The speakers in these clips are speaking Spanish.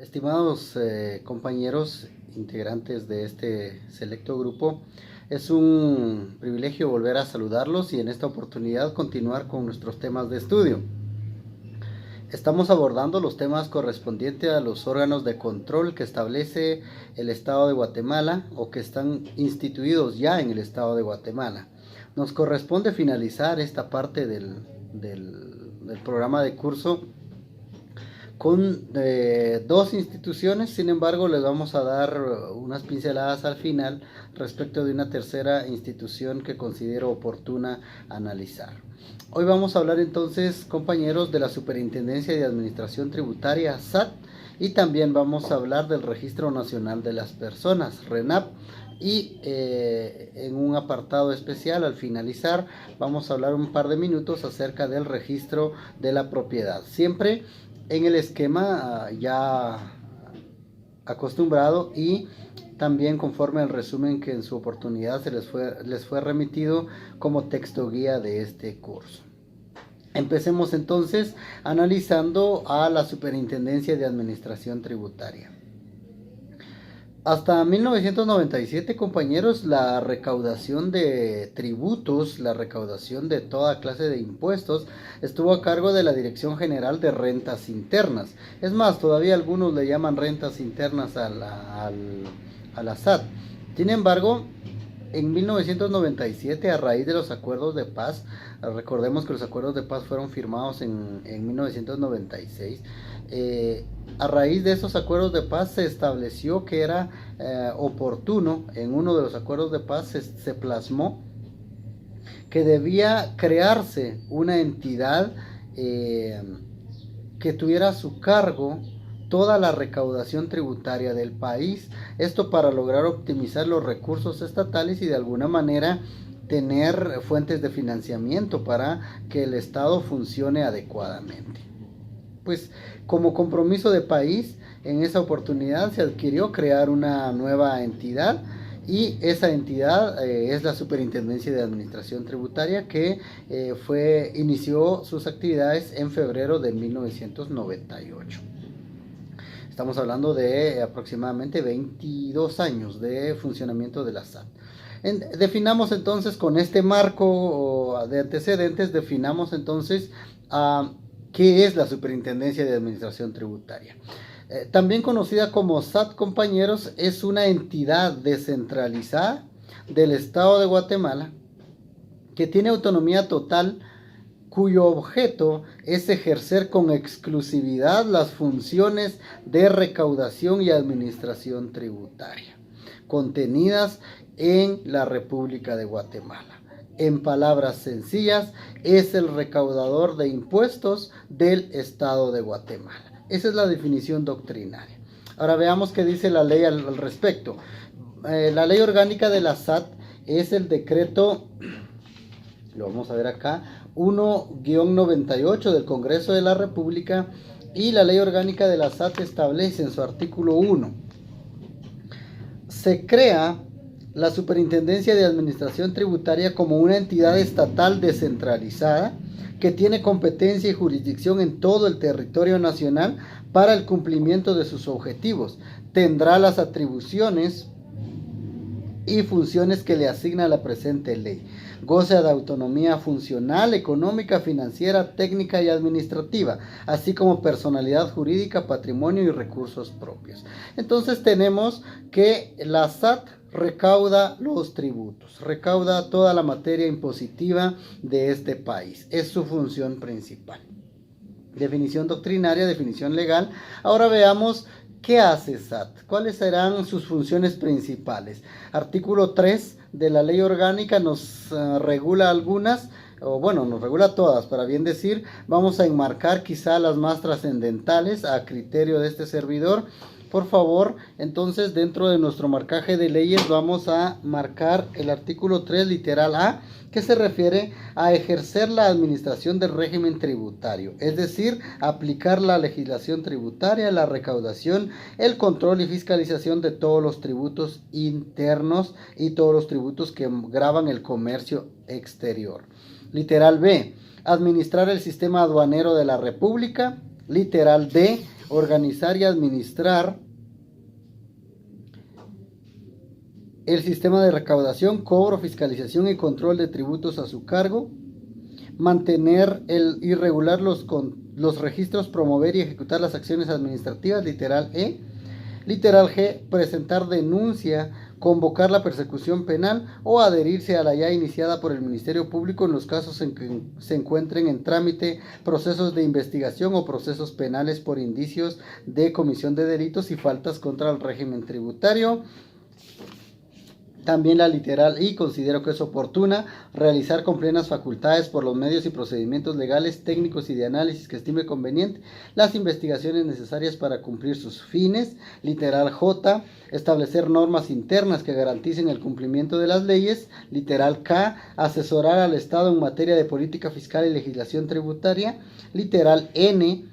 Estimados compañeros integrantes de este selecto grupo, es un privilegio volver a saludarlos y en esta oportunidad continuar con nuestros temas de estudio. Estamos abordando los temas correspondientes a los órganos de control que establece el Estado de Guatemala o que están instituidos ya en el Estado de Guatemala. Nos corresponde finalizar esta parte del programa de curso con dos instituciones. Sin embargo, les vamos a dar unas pinceladas al final respecto de una tercera institución que considero oportuna analizar. Hoy vamos a hablar entonces, compañeros, de la Superintendencia de Administración Tributaria, SAT, y también vamos a hablar del Registro Nacional de las Personas, RENAP, y en un apartado especial al finalizar vamos a hablar un par de minutos acerca del registro de la propiedad, siempre en el esquema ya acostumbrado y también conforme al resumen que en su oportunidad les fue remitido como texto guía de este curso. Empecemos entonces analizando a la Superintendencia de Administración Tributaria. Hasta 1997, compañeros, la recaudación de tributos, la recaudación de toda clase de impuestos, estuvo a cargo de la Dirección General de Rentas Internas. Es más, todavía algunos le llaman rentas internas a la SAT. Sin embargo, en 1997, a raíz de los acuerdos de paz, recordemos que los acuerdos de paz fueron firmados en 1996, a raíz de esos acuerdos de paz se estableció que era oportuno, en uno de los acuerdos de paz se plasmó que debía crearse una entidad que tuviera a su cargo toda la recaudación tributaria del país, esto para lograr optimizar los recursos estatales y de alguna manera tener fuentes de financiamiento para que el Estado funcione adecuadamente. Pues como compromiso de país, en esa oportunidad se adquirió crear una nueva entidad y esa entidad es la Superintendencia de Administración Tributaria que inició sus actividades en febrero de 1998. Estamos hablando de aproximadamente 22 años de funcionamiento de la SAT. Definamos entonces con este marco de antecedentes, definamos entonces ¿qué es la Superintendencia de Administración Tributaria? También conocida como SAT, compañeros, es una entidad descentralizada del Estado de Guatemala que tiene autonomía total, cuyo objeto es ejercer con exclusividad las funciones de recaudación y administración tributaria contenidas en la República de Guatemala. En palabras sencillas, es el recaudador de impuestos del Estado de Guatemala. Esa es la definición doctrinaria. Ahora veamos qué dice la ley al respecto. La ley orgánica de la SAT es el decreto, lo vamos a ver acá, 1-98 del Congreso de la República, y la ley orgánica de la SAT establece en su artículo 1, se crea la Superintendencia de Administración Tributaria como una entidad estatal descentralizada que tiene competencia y jurisdicción en todo el territorio nacional para el cumplimiento de sus objetivos. Tendrá las atribuciones y funciones que le asigna la presente ley. Goza de autonomía funcional, económica, financiera, técnica y administrativa, así como personalidad jurídica, patrimonio y recursos propios. Entonces tenemos que la SAT recauda los tributos, recauda toda la materia impositiva de este país. Es su función principal. Definición doctrinaria, definición legal. Ahora veamos ¿qué hace SAT? ¿Cuáles serán sus funciones principales? Artículo 3 de la ley orgánica nos regula algunas, o bueno, nos regula todas, para bien decir. Vamos a enmarcar quizá las más trascendentales a criterio de este servidor. Por favor, entonces dentro de nuestro marcaje de leyes vamos a marcar el artículo 3 literal A, que se refiere a ejercer la administración del régimen tributario, es decir, aplicar la legislación tributaria, la recaudación, el control y fiscalización de todos los tributos internos y todos los tributos que gravan el comercio exterior. Literal B, administrar el sistema aduanero de la República. Literal D, organizar y administrar el sistema de recaudación, cobro, fiscalización y control de tributos a su cargo, mantener y regular los registros, promover y ejecutar las acciones administrativas, literal E. Literal G, presentar denuncia, convocar la persecución penal o adherirse a la ya iniciada por el Ministerio Público en los casos en que se encuentren en trámite procesos de investigación o procesos penales por indicios de comisión de delitos y faltas contra el régimen tributario. También la literal I, considero que es oportuna realizar con plenas facultades por los medios y procedimientos legales, técnicos y de análisis que estime conveniente las investigaciones necesarias para cumplir sus fines. Literal J, establecer normas internas que garanticen el cumplimiento de las leyes. Literal K, asesorar al Estado en materia de política fiscal y legislación tributaria. Literal N,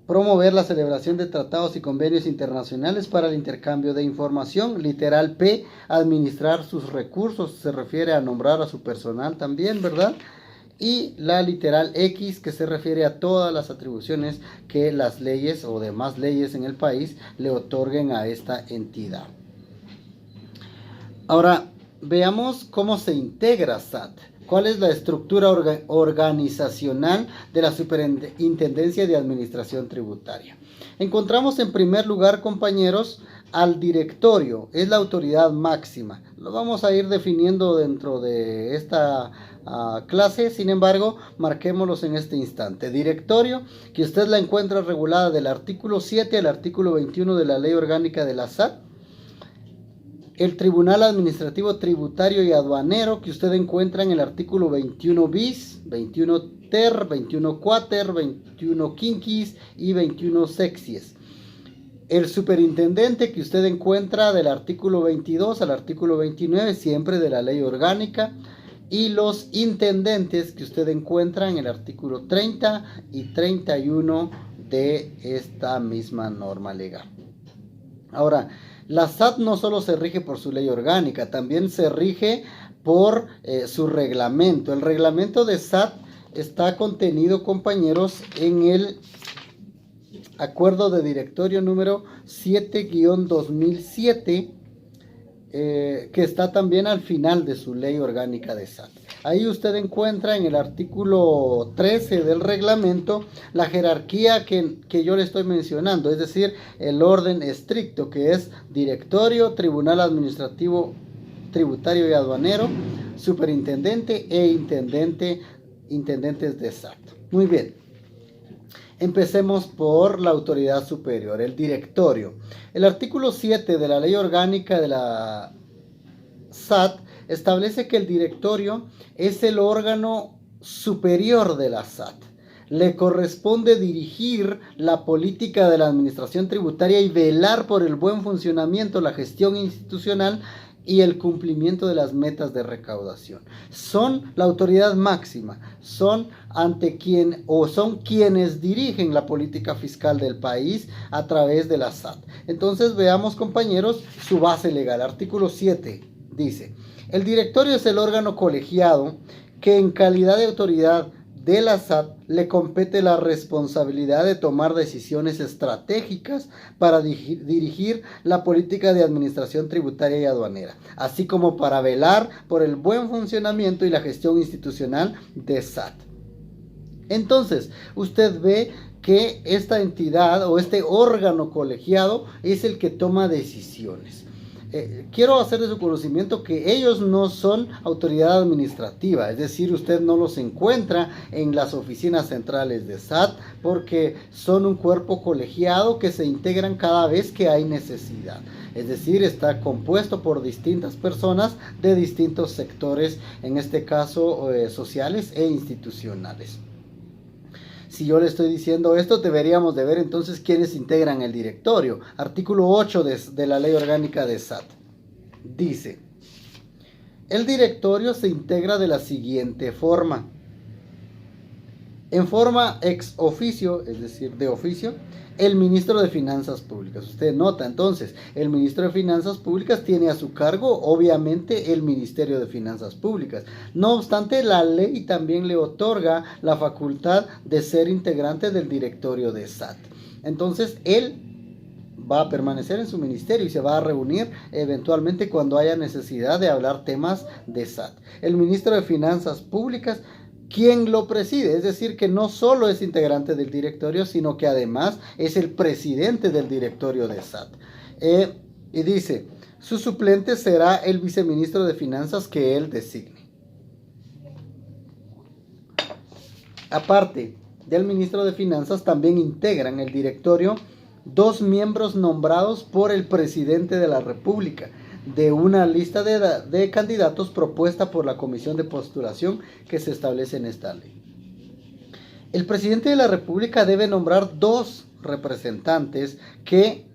promover la celebración de tratados y convenios internacionales para el intercambio de información. Literal P, administrar sus recursos, se refiere a nombrar a su personal también, ¿verdad? Y la literal X, que se refiere a todas las atribuciones que las leyes o demás leyes en el país le otorguen a esta entidad. Ahora, veamos cómo se integra SAT. ¿Cuál es la estructura organizacional de la Superintendencia de Administración Tributaria? Encontramos en primer lugar, compañeros, al directorio. Es la autoridad máxima. Lo vamos a ir definiendo dentro de esta clase. Sin embargo, marquémoslos en este instante. Directorio, que usted la encuentra regulada del artículo 7 al artículo 21 de la Ley Orgánica de la SAT. El Tribunal Administrativo Tributario y Aduanero, que usted encuentra en el artículo 21 bis, 21 ter, 21 quater, 21 quinquis y 21 sexies. El superintendente, que usted encuentra del artículo 22 al artículo 29, siempre de la Ley Orgánica. Y los intendentes, que usted encuentra en el artículo 30 y 31 de esta misma norma legal. Ahora, la SAT no solo se rige por su ley orgánica, también se rige por su reglamento. El reglamento de SAT está contenido, compañeros, en el acuerdo de directorio número 7-2007, que está también al final de su ley orgánica de SAT. Ahí usted encuentra en el artículo 13 del reglamento la jerarquía que yo le estoy mencionando, es decir, el orden estricto, que es directorio, tribunal administrativo, tributario y aduanero, superintendente e intendentes de SAT. Muy bien. Empecemos por la autoridad superior, el directorio. El artículo 7 de la Ley Orgánica de la SAT establece que el directorio es el órgano superior de la SAT. Le corresponde dirigir la política de la administración tributaria y velar por el buen funcionamiento, la gestión institucional y el cumplimiento de las metas de recaudación. Son la autoridad máxima, son quienes dirigen la política fiscal del país a través de la SAT. Entonces veamos, compañeros, su base legal. Artículo 7 dice: el directorio es el órgano colegiado que en calidad de autoridad de la SAT le compete la responsabilidad de tomar decisiones estratégicas para dirigir la política de administración tributaria y aduanera, así como para velar por el buen funcionamiento y la gestión institucional de SAT. Entonces, usted ve que esta entidad o este órgano colegiado es el que toma decisiones. Quiero hacer de su conocimiento que ellos no son autoridad administrativa, es decir, usted no los encuentra en las oficinas centrales de SAT porque son un cuerpo colegiado que se integran cada vez que hay necesidad. Es decir, está compuesto por distintas personas de distintos sectores, en este caso sociales e institucionales. Si yo le estoy diciendo esto, deberíamos de ver entonces quiénes integran el directorio. Artículo 8 de la Ley Orgánica de SAT. Dice: el directorio se integra de la siguiente forma. En forma ex oficio, es decir, de oficio, el ministro de Finanzas Públicas. Usted nota entonces, el ministro de Finanzas Públicas tiene a su cargo, obviamente, el Ministerio de Finanzas Públicas. No obstante, la ley también le otorga la facultad de ser integrante del directorio de SAT. Entonces él va a permanecer en su ministerio y se va a reunir eventualmente cuando haya necesidad de hablar temas de SAT. El ministro de Finanzas Públicas, quien lo preside, es decir, que no solo es integrante del directorio, sino que además es el presidente del directorio de SAT. Y dice, su suplente será el viceministro de Finanzas que él designe. Aparte del ministro de Finanzas, también integran el directorio 2 miembros nombrados por el presidente de la República de una lista de candidatos propuesta por la comisión de postulación que se establece en esta ley. El presidente de la República debe nombrar 2 representantes que,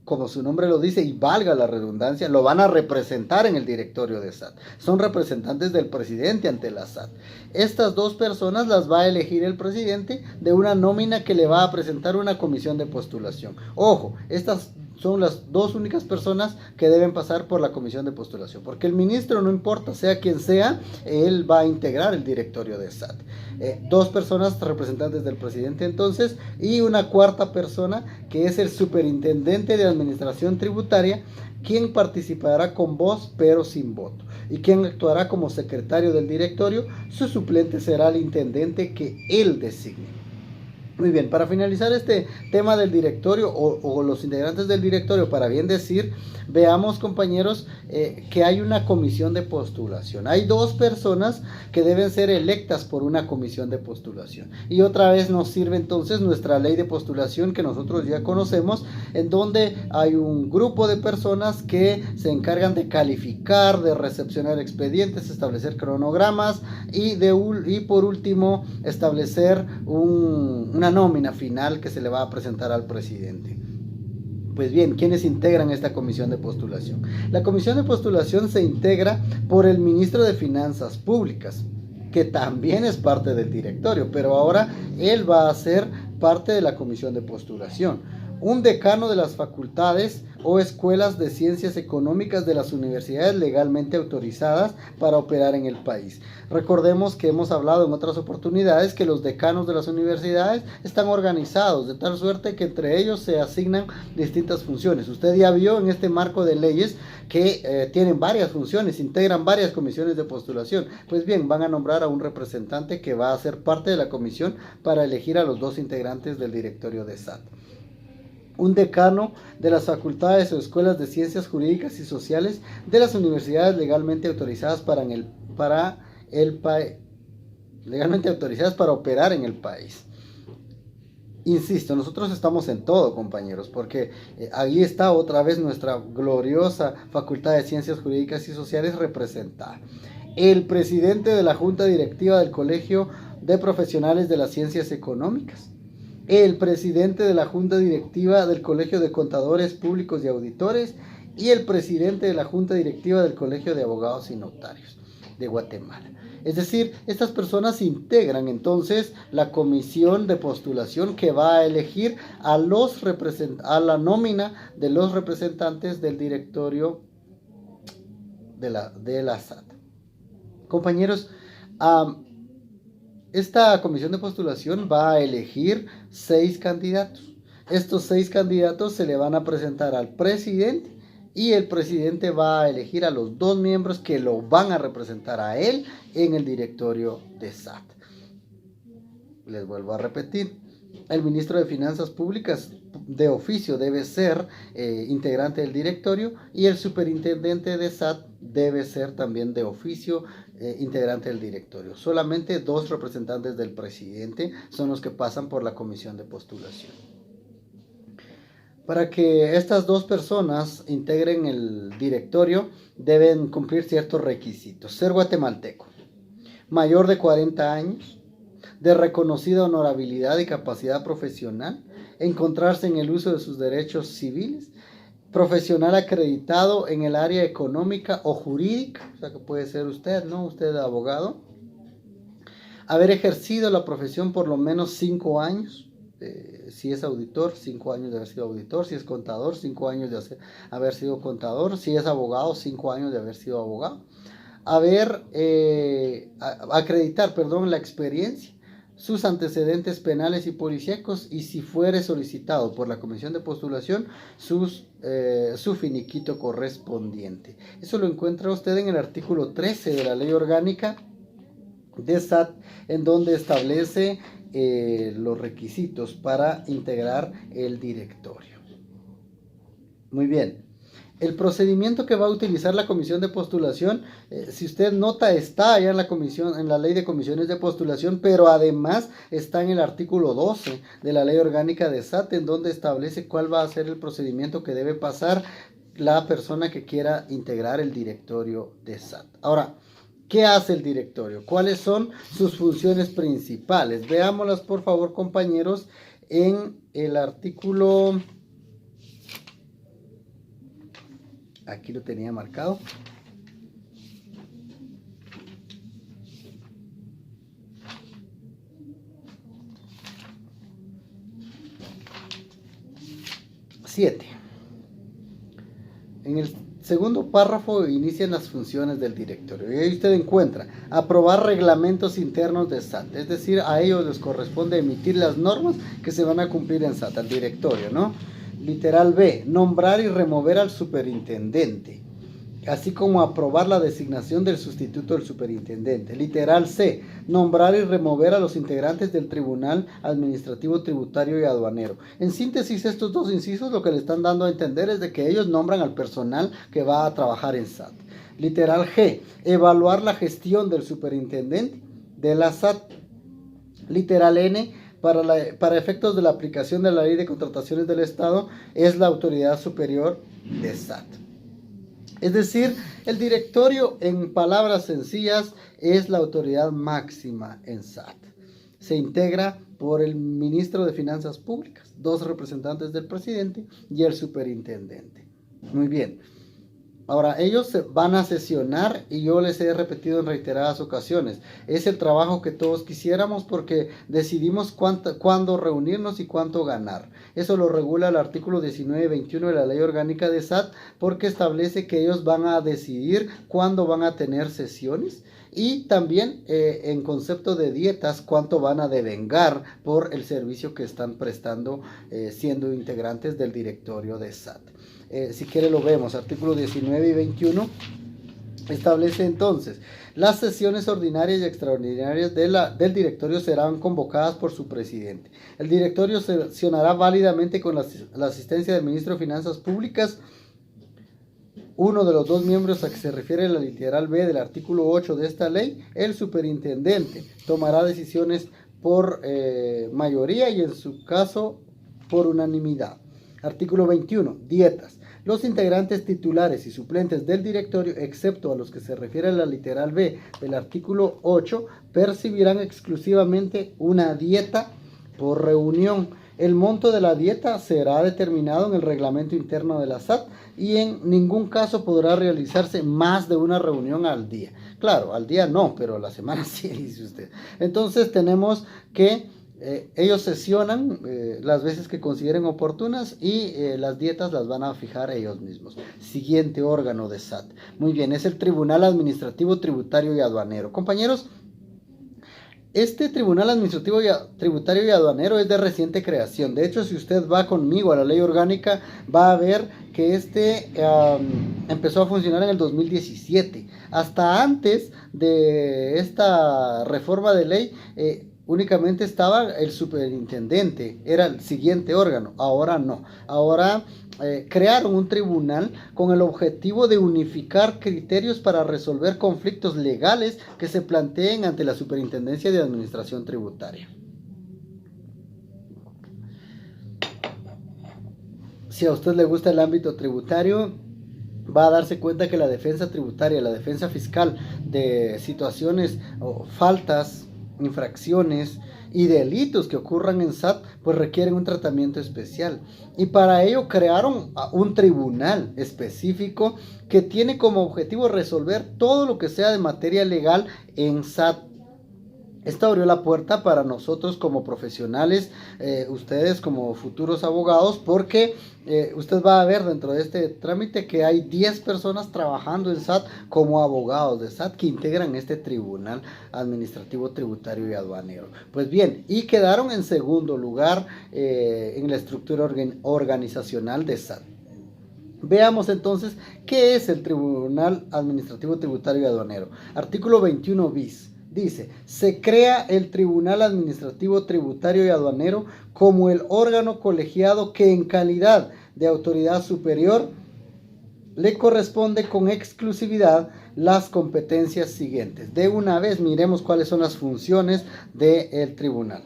como su nombre lo dice y valga la redundancia, lo van a representar en el directorio de SAT. Son representantes del presidente ante la SAT. Estas 2 personas las va a elegir el presidente de una nómina que le va a presentar una comisión de postulación. Ojo, estas son las 2 únicas personas que deben pasar por la comisión de postulación, porque el ministro, no importa, sea quien sea, él va a integrar el directorio de SAT. 2 personas representantes del presidente entonces, y una 4ª persona que es el superintendente de administración tributaria, quien participará con voz pero sin voto, y quien actuará como secretario del directorio. Su suplente será el intendente que él designe. Muy bien, para finalizar este tema del directorio o los integrantes del directorio, para bien decir, veamos, compañeros, que hay una comisión de postulación. Hay 2 personas que deben ser electas por una comisión de postulación. Y otra vez nos sirve entonces nuestra ley de postulación que nosotros ya conocemos, en donde hay un grupo de personas que se encargan de calificar, de recepcionar expedientes, establecer cronogramas y por último establecer una nómina final que se le va a presentar al presidente. Pues bien, ¿quiénes integran esta comisión de postulación? La comisión de postulación se integra por el ministro de Finanzas Públicas, que también es parte del directorio, pero ahora él va a ser parte de la comisión de postulación. Un decano de las facultades o escuelas de ciencias económicas de las universidades legalmente autorizadas para operar en el país. Recordemos que hemos hablado en otras oportunidades que los decanos de las universidades están organizados de tal suerte que entre ellos se asignan distintas funciones. Usted ya vio en este marco de leyes que tienen varias funciones, integran varias comisiones de postulación. Pues bien, van a nombrar a un representante que va a ser parte de la comisión para elegir a los 2 integrantes del directorio de SAT. Un decano de las facultades o escuelas de ciencias jurídicas y sociales de las universidades legalmente autorizadas legalmente autorizadas para operar en el país. Insisto, nosotros estamos en todo, compañeros, porque ahí está otra vez nuestra gloriosa Facultad de Ciencias Jurídicas y Sociales representada. El presidente de la Junta Directiva del Colegio de Profesionales de las Ciencias Económicas. El presidente de la Junta Directiva del Colegio de Contadores Públicos y Auditores y el presidente de la Junta Directiva del Colegio de Abogados y Notarios de Guatemala. Es decir, estas personas integran entonces la comisión de postulación que va a elegir a la nómina de los representantes del directorio de la SAT. Compañeros, esta comisión de postulación va a elegir 6 candidatos. Estos 6 candidatos se le van a presentar al presidente y el presidente va a elegir a los 2 miembros que lo van a representar a él en el directorio de SAT. Les vuelvo a repetir, el ministro de Finanzas Públicas de oficio debe ser integrante del directorio y el superintendente de SAT debe ser también de oficio integrante del directorio. Solamente 2 representantes del presidente son los que pasan por la comisión de postulación. Para que estas 2 personas integren el directorio deben cumplir ciertos requisitos: ser guatemalteco, mayor de 40 años, de reconocida honorabilidad y capacidad profesional, encontrarse en el uso de sus derechos civiles, profesional acreditado en el área económica o jurídica, o sea que puede ser usted, ¿no? Usted abogado, haber ejercido la profesión por lo menos 5 años, si es auditor, 5 años de haber sido auditor; si es contador, 5 años de haber sido contador; si es abogado, 5 años de haber sido abogado; acreditar la experiencia, sus antecedentes penales y policíacos y si fuere solicitado por la Comisión de Postulación su finiquito correspondiente. Eso lo encuentra usted en el artículo 13 de la Ley Orgánica de SAT, en donde establece los requisitos para integrar el directorio. Muy bien. El procedimiento que va a utilizar la comisión de postulación, si usted nota, está allá en la ley de comisiones de postulación, pero además está en el artículo 12 de la ley orgánica de SAT, en donde establece cuál va a ser el procedimiento que debe pasar la persona que quiera integrar el directorio de SAT. Ahora, ¿qué hace el directorio? ¿Cuáles son sus funciones principales? Veámoslas, por favor, compañeros, en el artículo... Aquí lo tenía marcado. Siete. En el segundo párrafo inician las funciones del directorio. Y ahí usted encuentra aprobar reglamentos internos de SAT. Es decir, a ellos les corresponde emitir las normas que se van a cumplir en SAT, al directorio, ¿no? Literal B, nombrar y remover al superintendente, así como aprobar la designación del sustituto del superintendente. Literal C, nombrar y remover a los integrantes del Tribunal Administrativo Tributario y Aduanero. En síntesis, estos dos incisos lo que le están dando a entender es de que ellos nombran al personal que va a trabajar en SAT. Literal G, evaluar la gestión del superintendente de la SAT. Literal N, para efectos de la aplicación de la Ley de Contrataciones del Estado, es la autoridad superior de SAT. Es decir, el directorio, en palabras sencillas, es la autoridad máxima en SAT. Se integra por el ministro de Finanzas Públicas, 2 representantes del presidente y el superintendente. Muy bien. Ahora, ellos van a sesionar y yo les he repetido en reiteradas ocasiones. Es el trabajo que todos quisiéramos porque decidimos cuándo reunirnos y cuánto ganar. Eso lo regula el artículo 19-21 de la Ley Orgánica de SAT porque establece que ellos van a decidir cuándo van a tener sesiones y también en concepto de dietas cuánto van a devengar por el servicio que están prestando siendo integrantes del directorio de SAT. Si quiere lo vemos, artículos 19 y 21 establece entonces, las sesiones ordinarias y extraordinarias del directorio serán convocadas por su presidente. El directorio sesionará válidamente con la asistencia del ministro de Finanzas Públicas. Uno de los 2 miembros a que se refiere la literal B del artículo 8 de esta ley, el superintendente, tomará decisiones por mayoría y en su caso por unanimidad. Artículo 21. Dietas. Los integrantes titulares y suplentes del directorio, excepto a los que se refiere a la literal B del artículo 8, percibirán exclusivamente una dieta por reunión. El monto de la dieta será determinado en el reglamento interno de la SAT y en ningún caso podrá realizarse más de una reunión al día. Claro, al día no, pero a la semana sí, dice usted. Entonces tenemos que ellos sesionan las veces que consideren oportunas y las dietas las van a fijar ellos mismos. Siguiente órgano de SAT. Muy bien, es el Tribunal Administrativo Tributario y Aduanero. Compañeros, este Tribunal Administrativo Tributario y Aduanero es de reciente creación. De hecho, si usted va conmigo a la ley orgánica, va a ver que empezó a funcionar en el 2017. Hasta antes de esta reforma de ley, únicamente estaba el superintendente, era el siguiente órgano. Ahora no. Ahora crearon un tribunal con el objetivo de unificar criterios para resolver conflictos legales que se planteen ante la Superintendencia de Administración Tributaria. Si a usted le gusta el ámbito tributario, va a darse cuenta que la defensa tributaria, la defensa fiscal de situaciones o faltas, infracciones y delitos que ocurran en SAT, pues requieren un tratamiento especial. Y para ello crearon un tribunal específico que tiene como objetivo resolver todo lo que sea de materia legal en SAT. Esto abrió la puerta para nosotros como profesionales, ustedes como futuros abogados, porque usted va a ver dentro de este trámite que hay 10 personas trabajando en SAT como abogados de SAT que integran este Tribunal Administrativo Tributario y Aduanero. Pues bien, y quedaron en segundo lugar en la estructura organizacional de SAT. Veamos entonces qué es el Tribunal Administrativo Tributario y Aduanero. Artículo 21 bis. Dice, se crea el Tribunal Administrativo Tributario y Aduanero como el órgano colegiado que en calidad de autoridad superior le corresponde con exclusividad las competencias siguientes. De una vez miremos cuáles son las funciones del tribunal.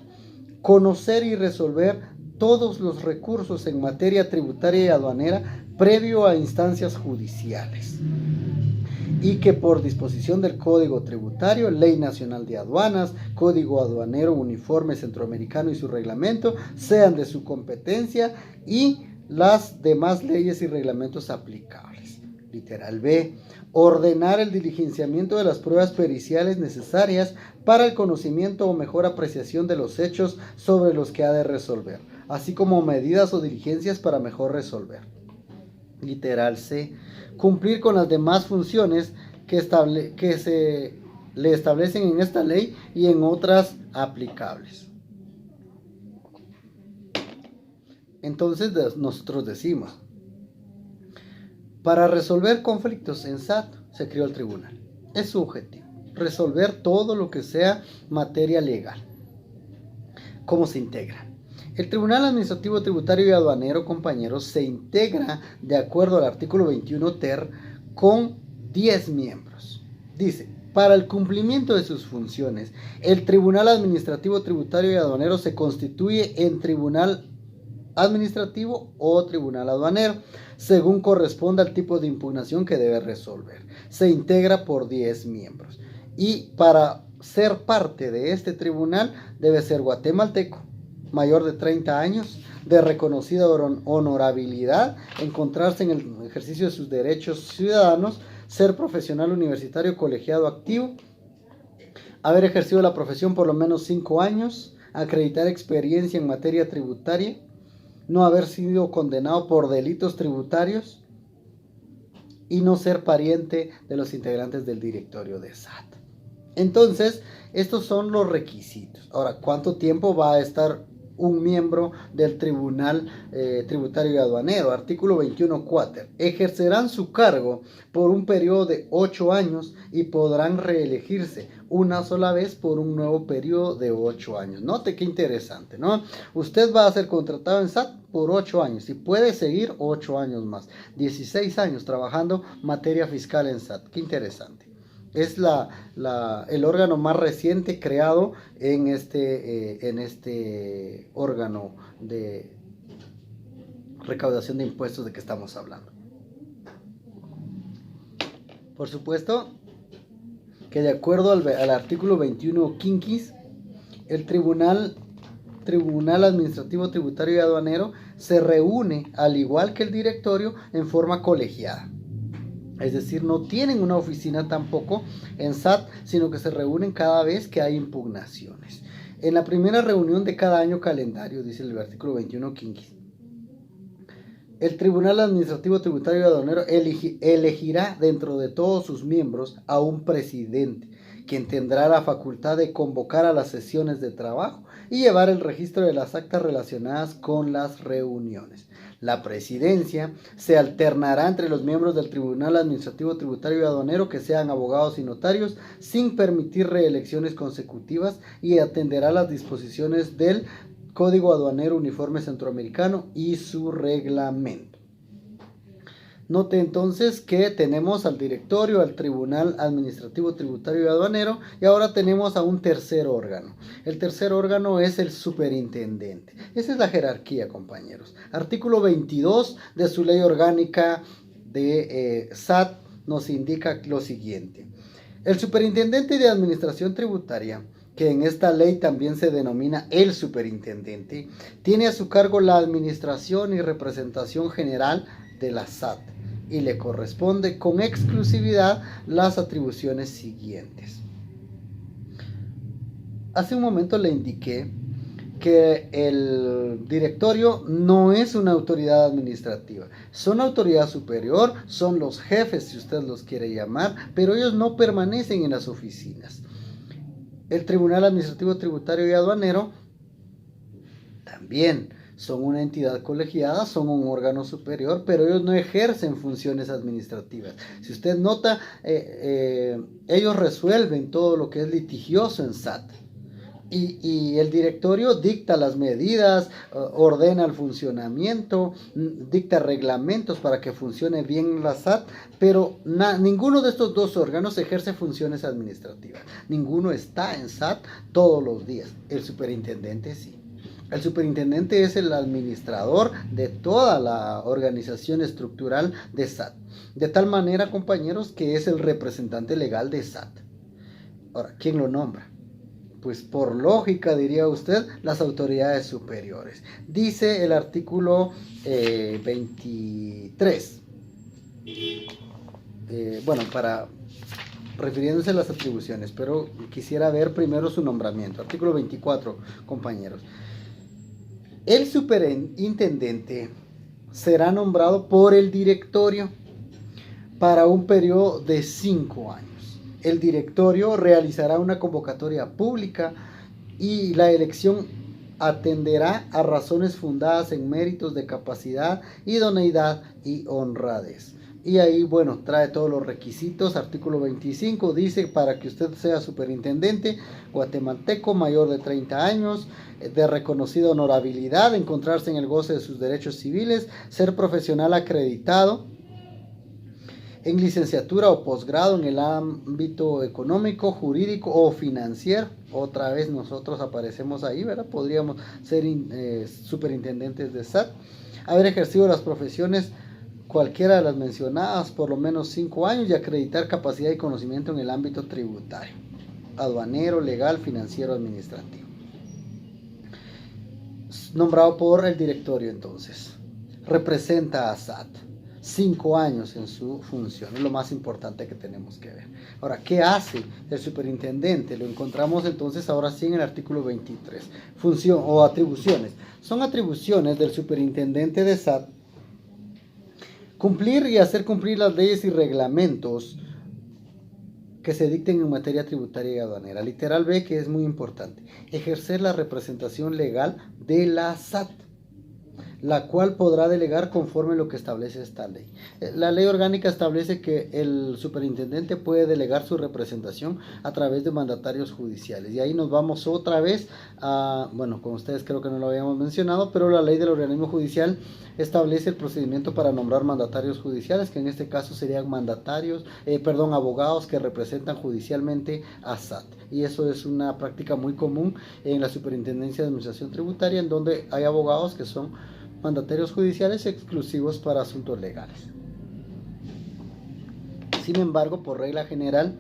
Conocer y resolver todos los recursos en materia tributaria y aduanera previo a instancias judiciales, y que por disposición del Código Tributario, Ley Nacional de Aduanas, Código Aduanero Uniforme Centroamericano y su reglamento sean de su competencia y las demás leyes y reglamentos aplicables. Literal B. Ordenar el diligenciamiento de las pruebas periciales necesarias para el conocimiento o mejor apreciación de los hechos sobre los que ha de resolver, así como medidas o diligencias para mejor resolver. Literal C. Cumplir con las demás funciones que se le establecen en esta ley y en otras aplicables. Entonces nosotros decimos, para resolver conflictos en SAT se creó el tribunal. Es su objetivo, resolver todo lo que sea materia legal. ¿Cómo se integra? El Tribunal Administrativo Tributario y Aduanero, compañeros, se integra de acuerdo al artículo 21 ter con 10 miembros. Dice, para el cumplimiento de sus funciones, el Tribunal Administrativo Tributario y Aduanero se constituye en Tribunal Administrativo o Tribunal Aduanero, según corresponda al tipo de impugnación que debe resolver. Se integra por 10 miembros. Y para ser parte de este tribunal debe ser guatemalteco, mayor de 30 años, de reconocida honorabilidad, encontrarse en el ejercicio de sus derechos ciudadanos, ser profesional universitario colegiado activo, haber ejercido la profesión por lo menos 5 años, acreditar experiencia en materia tributaria, no haber sido condenado por delitos tributarios y no ser pariente de los integrantes del directorio de SAT. Entonces, estos son los requisitos. Ahora, ¿cuánto tiempo va a estar un miembro del Tribunal Tributario y Aduanero? Artículo 21 quater. Ejercerán su cargo por un periodo de 8 años y podrán reelegirse una sola vez por un nuevo periodo de 8 años. Note qué interesante, ¿no? Usted va a ser contratado en SAT por 8 años y puede seguir 8 años más. 16 años trabajando materia fiscal en SAT. Qué interesante. Es el órgano más reciente creado en este órgano de recaudación de impuestos de que estamos hablando. Por supuesto que de acuerdo al artículo 21 quinquis, el Tribunal Administrativo Tributario y Aduanero se reúne, al igual que el directorio, en forma colegiada. Es decir, no tienen una oficina tampoco en SAT, sino que se reúnen cada vez que hay impugnaciones. En la primera reunión de cada año calendario, dice el artículo 21 quinquis, el Tribunal Administrativo Tributario y Aduanero elegirá dentro de todos sus miembros a un presidente, quien tendrá la facultad de convocar a las sesiones de trabajo y llevar el registro de las actas relacionadas con las reuniones. La presidencia se alternará entre los miembros del Tribunal Administrativo Tributario y Aduanero que sean abogados y notarios, sin permitir reelecciones consecutivas, y atenderá las disposiciones del Código Aduanero Uniforme Centroamericano y su reglamento. Note entonces que tenemos al directorio, al Tribunal Administrativo Tributario y Aduanero, y ahora tenemos a un tercer órgano. El tercer órgano es el superintendente. Esa es la jerarquía, compañeros. Artículo 22 de su ley orgánica de SAT nos indica lo siguiente. El superintendente de administración tributaria, que en esta ley también se denomina el superintendente, tiene a su cargo la administración y representación general de la SAT y le corresponde con exclusividad las atribuciones siguientes. hace un momento le indiqué que el directorio no es una autoridad administrativa, son autoridad superior, son los jefes si usted los quiere llamar, pero ellos no permanecen en las oficinas. El Tribunal Administrativo Tributario y Aduanero también son una entidad colegiada, son un órgano superior, pero ellos no ejercen funciones administrativas. Si usted nota, ellos resuelven todo lo que es litigioso en SAT. Y el directorio dicta las medidas, ordena el funcionamiento, dicta reglamentos para que funcione bien la SAT, pero ninguno de estos dos órganos ejerce funciones administrativas. Ninguno está en SAT todos los días. El superintendente sí. El superintendente es el administrador de toda la organización estructural de SAT. De tal manera, compañeros, que es el representante legal de SAT. Ahora, ¿quién lo nombra? Pues por lógica, diría usted, las autoridades superiores. Dice el artículo 23. Para refiriéndose a las atribuciones, pero quisiera ver primero su nombramiento. Artículo 24, compañeros. El superintendente será nombrado por el directorio para un periodo de 5 años. El directorio realizará una convocatoria pública y la elección atenderá a razones fundadas en méritos de capacidad, idoneidad y honradez. Y ahí, trae todos los requisitos. Artículo 25 dice: para que usted sea superintendente guatemalteco, mayor de 30 años, de reconocida honorabilidad, encontrarse en el goce de sus derechos civiles, ser profesional acreditado en licenciatura o posgrado en el ámbito económico, jurídico o financiero. Otra vez nosotros aparecemos ahí, ¿verdad? Podríamos ser superintendentes de SAT. Haber ejercido las profesiones cualquiera de las mencionadas por lo menos 5 años y acreditar capacidad y conocimiento en el ámbito tributario, aduanero, legal, financiero, administrativo. Nombrado por el directorio, entonces. Representa a SAT. 5 años en su función, es lo más importante que tenemos que ver. Ahora, ¿qué hace el superintendente? Lo encontramos entonces ahora sí en el artículo 23. Función o atribuciones. Son atribuciones del superintendente de SAT cumplir y hacer cumplir las leyes y reglamentos que se dicten en materia tributaria y aduanera. Literal B, que es muy importante. Ejercer la representación legal de la SAT, la cual podrá delegar conforme a lo que establece esta ley. La ley orgánica establece que el superintendente puede delegar su representación a través de mandatarios judiciales. Y ahí nos vamos otra vez a, con ustedes creo que no lo habíamos mencionado, pero la ley del organismo judicial establece el procedimiento para nombrar mandatarios judiciales, que en este caso serían abogados que representan judicialmente a SAT. Y eso es una práctica muy común en la Superintendencia de Administración Tributaria, en donde hay abogados que son mandatarios judiciales exclusivos para asuntos legales. Sin embargo, por regla general,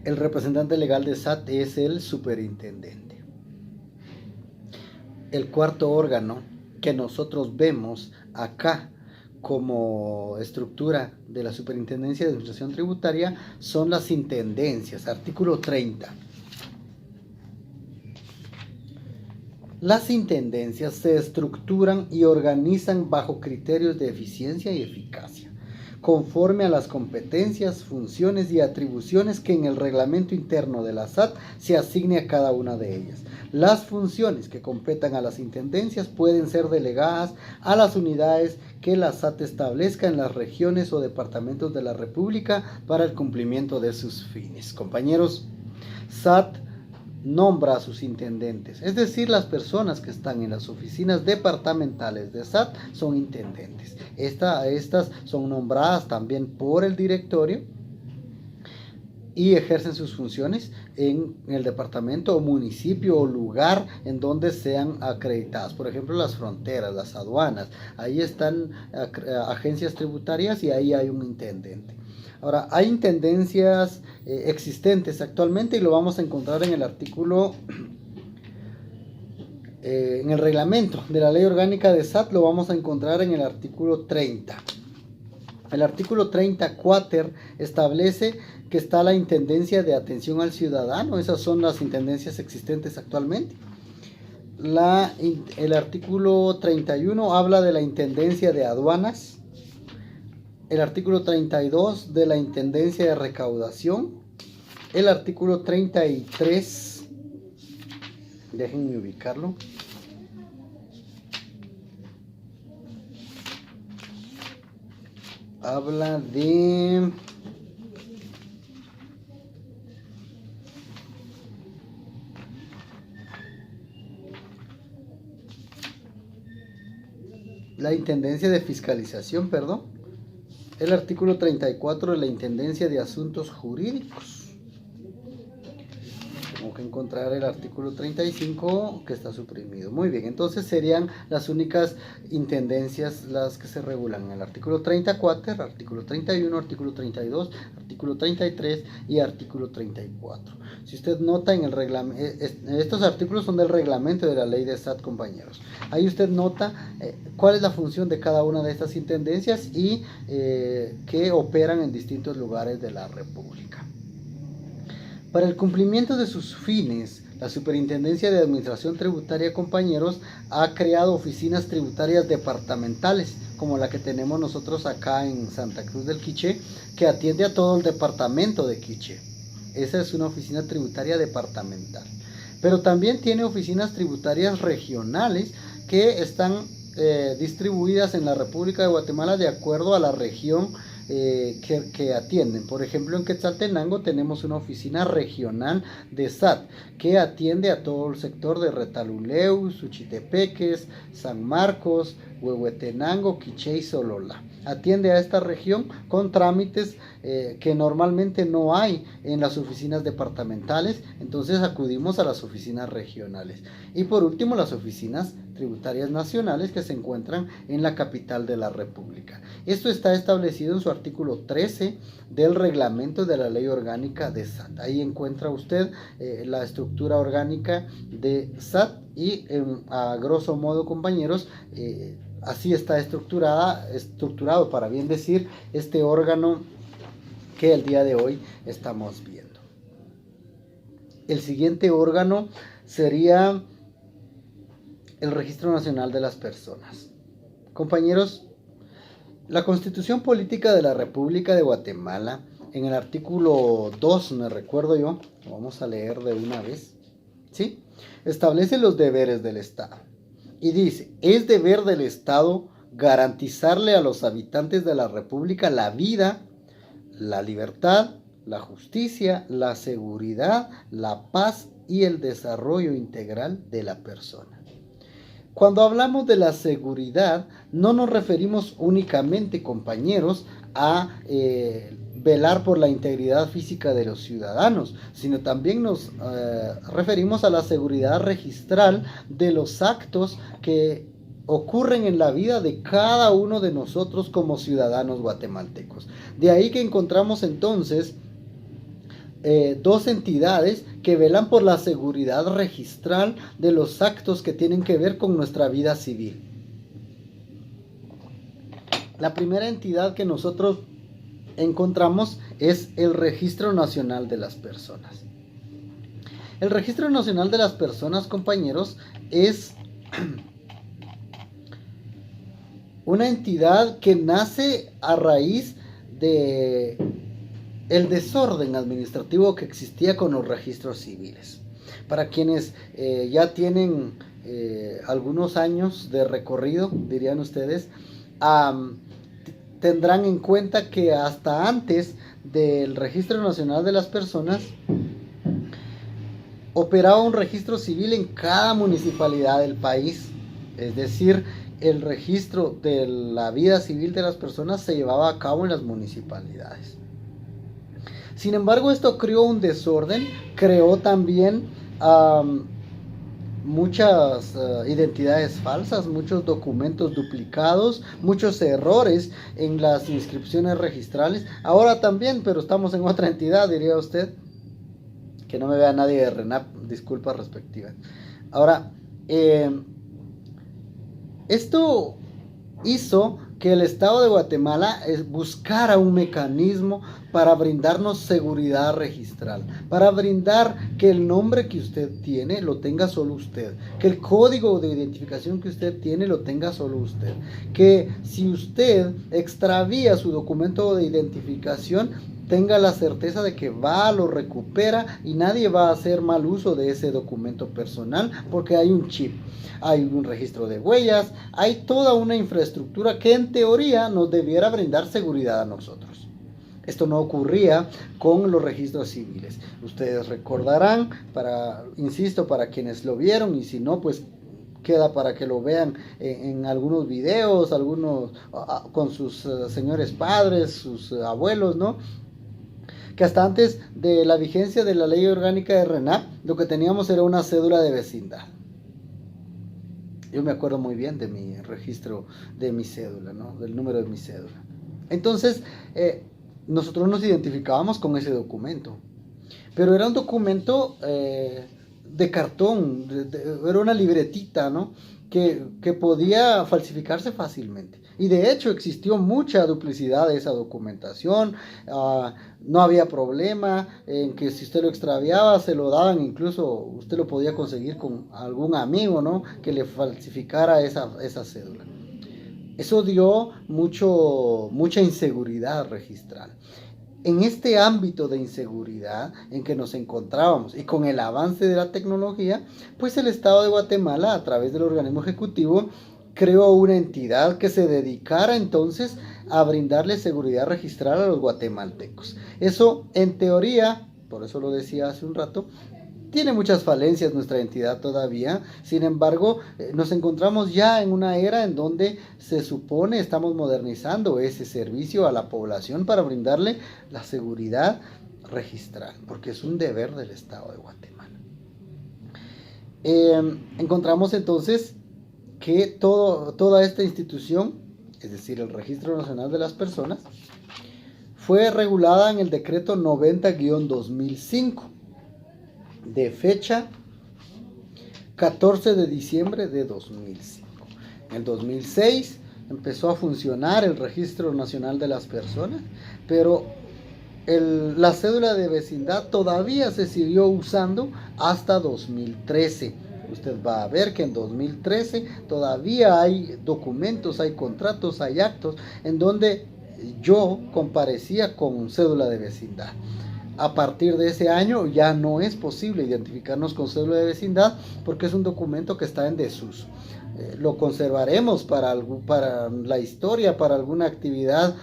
el representante legal de SAT es el superintendente. El cuarto órgano que nosotros vemos acá como estructura de la Superintendencia de Administración Tributaria son las intendencias. Artículo 30. Las intendencias se estructuran y organizan bajo criterios de eficiencia y eficacia, conforme a las competencias, funciones y atribuciones que en el reglamento interno de la SAT se asigne a cada una de ellas. Las funciones que competan a las intendencias pueden ser delegadas a las unidades que la SAT establezca en las regiones o departamentos de la República para el cumplimiento de sus fines. Compañeros, SAT nombra a sus intendentes, es decir, las personas que están en las oficinas departamentales de SAT son intendentes. Estas son nombradas también por el directorio y ejercen sus funciones en el departamento o municipio o lugar en donde sean acreditadas. Por ejemplo, las fronteras, las aduanas, ahí están agencias tributarias y ahí hay un intendente. Ahora, hay intendencias existentes actualmente y lo vamos a encontrar en el artículo, en el reglamento de la ley orgánica de SAT, lo vamos a encontrar en el artículo 30. El artículo 30 quater establece que está la Intendencia de Atención al Ciudadano. Esas son las intendencias existentes actualmente. El artículo 31 habla de la Intendencia de Aduanas. El artículo 32 de la Intendencia de Recaudación. El artículo 33, déjenme ubicarlo. Habla de la Intendencia de Fiscalización, perdón. El artículo 34 de la Intendencia de Asuntos Jurídicos. Tengo que encontrar el artículo 35 que está suprimido. Muy bien, entonces serían las únicas intendencias las que se regulan. El artículo 34, el artículo 31, artículo 32, artículo 33 y artículo 34. Si usted nota en el reglamento, estos artículos son del reglamento de la ley de SAT, compañeros. Ahí usted nota cuál es la función de cada una de estas intendencias y que operan en distintos lugares de la República. Para el cumplimiento de sus fines, la Superintendencia de Administración Tributaria, compañeros, ha creado oficinas tributarias departamentales, como la que tenemos nosotros acá en Santa Cruz del Quiché, que atiende a todo el departamento de Quiché. Esa es una oficina tributaria departamental. Pero también tiene oficinas tributarias regionales que están distribuidas en la República de Guatemala de acuerdo a la región que atienden. Por ejemplo, en Quetzaltenango tenemos una oficina regional de SAT que atiende a todo el sector de Retaluleu, Suchitepeques, San Marcos, Huehuetenango, Quiché y Solola. Atiende a esta región con trámites que normalmente no hay en las oficinas departamentales, entonces acudimos a las oficinas regionales. Y por último, las oficinas tributarias nacionales que se encuentran en la capital de la República. Esto está establecido en su artículo 13 del reglamento de la ley orgánica de SAT. Ahí encuentra usted la estructura orgánica de SAT y a grosso modo, compañeros, así está estructurado, para bien decir, este órgano que el día de hoy estamos viendo. El siguiente órgano sería el Registro Nacional de las Personas. Compañeros, la Constitución Política de la República de Guatemala, en el artículo 2, me recuerdo yo, lo vamos a leer de una vez, ¿sí? Establece los deberes del Estado. Y dice, es deber del Estado garantizarle a los habitantes de la República la vida, la libertad, la justicia, la seguridad, la paz y el desarrollo integral de la persona. Cuando hablamos de la seguridad, no nos referimos únicamente, compañeros, a velar por la integridad física de los ciudadanos, sino también nos referimos a la seguridad registral de los actos que ocurren en la vida de cada uno de nosotros como ciudadanos guatemaltecos. De ahí que encontramos entonces dos entidades que velan por la seguridad registral de los actos que tienen que ver con nuestra vida civil. La primera entidad que nosotros encontramos es el Registro Nacional de las Personas. El Registro Nacional de las Personas, compañeros, es una entidad que nace a raíz de el desorden administrativo que existía con los registros civiles. Para quienes ya tienen algunos años de recorrido, dirían ustedes, tendrán en cuenta que hasta antes del Registro Nacional de las Personas operaba un registro civil en cada municipalidad del país. Es decir, el registro de la vida civil de las personas se llevaba a cabo en las municipalidades. Sin embargo, esto creó un desorden, creó también muchas identidades falsas, muchos documentos duplicados, muchos errores en las inscripciones registrales. Ahora también, pero estamos en otra entidad, diría usted. Que no me vea nadie de RENAP, disculpas respectivas. Ahora, esto hizo que el Estado de Guatemala buscara un mecanismo para brindarnos seguridad registral, para brindar que el nombre que usted tiene lo tenga solo usted, que el código de identificación que usted tiene lo tenga solo usted, que si usted extravía su documento de identificación, tenga la certeza de que va, lo recupera y nadie va a hacer mal uso de ese documento personal porque hay un chip, hay un registro de huellas, hay toda una infraestructura que en teoría nos debiera brindar seguridad a nosotros. Esto no ocurría con los registros civiles. Ustedes recordarán, insisto, para quienes lo vieron, y si no, pues queda para que lo vean en algunos videos, algunos con sus señores padres, sus abuelos, ¿no? Que hasta antes de la vigencia de la ley orgánica de RENAP, lo que teníamos era una cédula de vecindad. Yo me acuerdo muy bien de mi registro de mi cédula, ¿no? Del número de mi cédula. Entonces, nosotros nos identificábamos con ese documento. Pero era un documento de cartón, era una libretita, ¿no? Que podía falsificarse fácilmente. Y de hecho existió mucha duplicidad de esa documentación. No había problema en que si usted lo extraviaba se lo daban, incluso usted lo podía conseguir con algún amigo, ¿no? Que le falsificara esa cédula. Eso dio mucha inseguridad registral. En este ámbito de inseguridad en que nos encontrábamos y con el avance de la tecnología, pues el Estado de Guatemala, a través del organismo ejecutivo, creó una entidad que se dedicara entonces a brindarle seguridad registral a los guatemaltecos. Eso, en teoría, por eso lo decía hace un rato, tiene muchas falencias nuestra entidad todavía. Sin embargo, nos encontramos ya en una era en donde se supone estamos modernizando ese servicio a la población para brindarle la seguridad registral, porque es un deber del Estado de Guatemala. Encontramos entonces que toda esta institución, es decir, el Registro Nacional de las Personas, fue regulada en el decreto 90-2005, de fecha 14 de diciembre de 2005. En el 2006 empezó a funcionar el Registro Nacional de las Personas, pero la cédula de vecindad todavía se siguió usando hasta 2013. Usted va a ver que en 2013 todavía hay documentos, hay contratos, hay actos en donde yo comparecía con cédula de vecindad. A partir de ese año ya no es posible identificarnos con cédula de vecindad porque es un documento que está en desuso. Lo conservaremos para la historia, para alguna actividad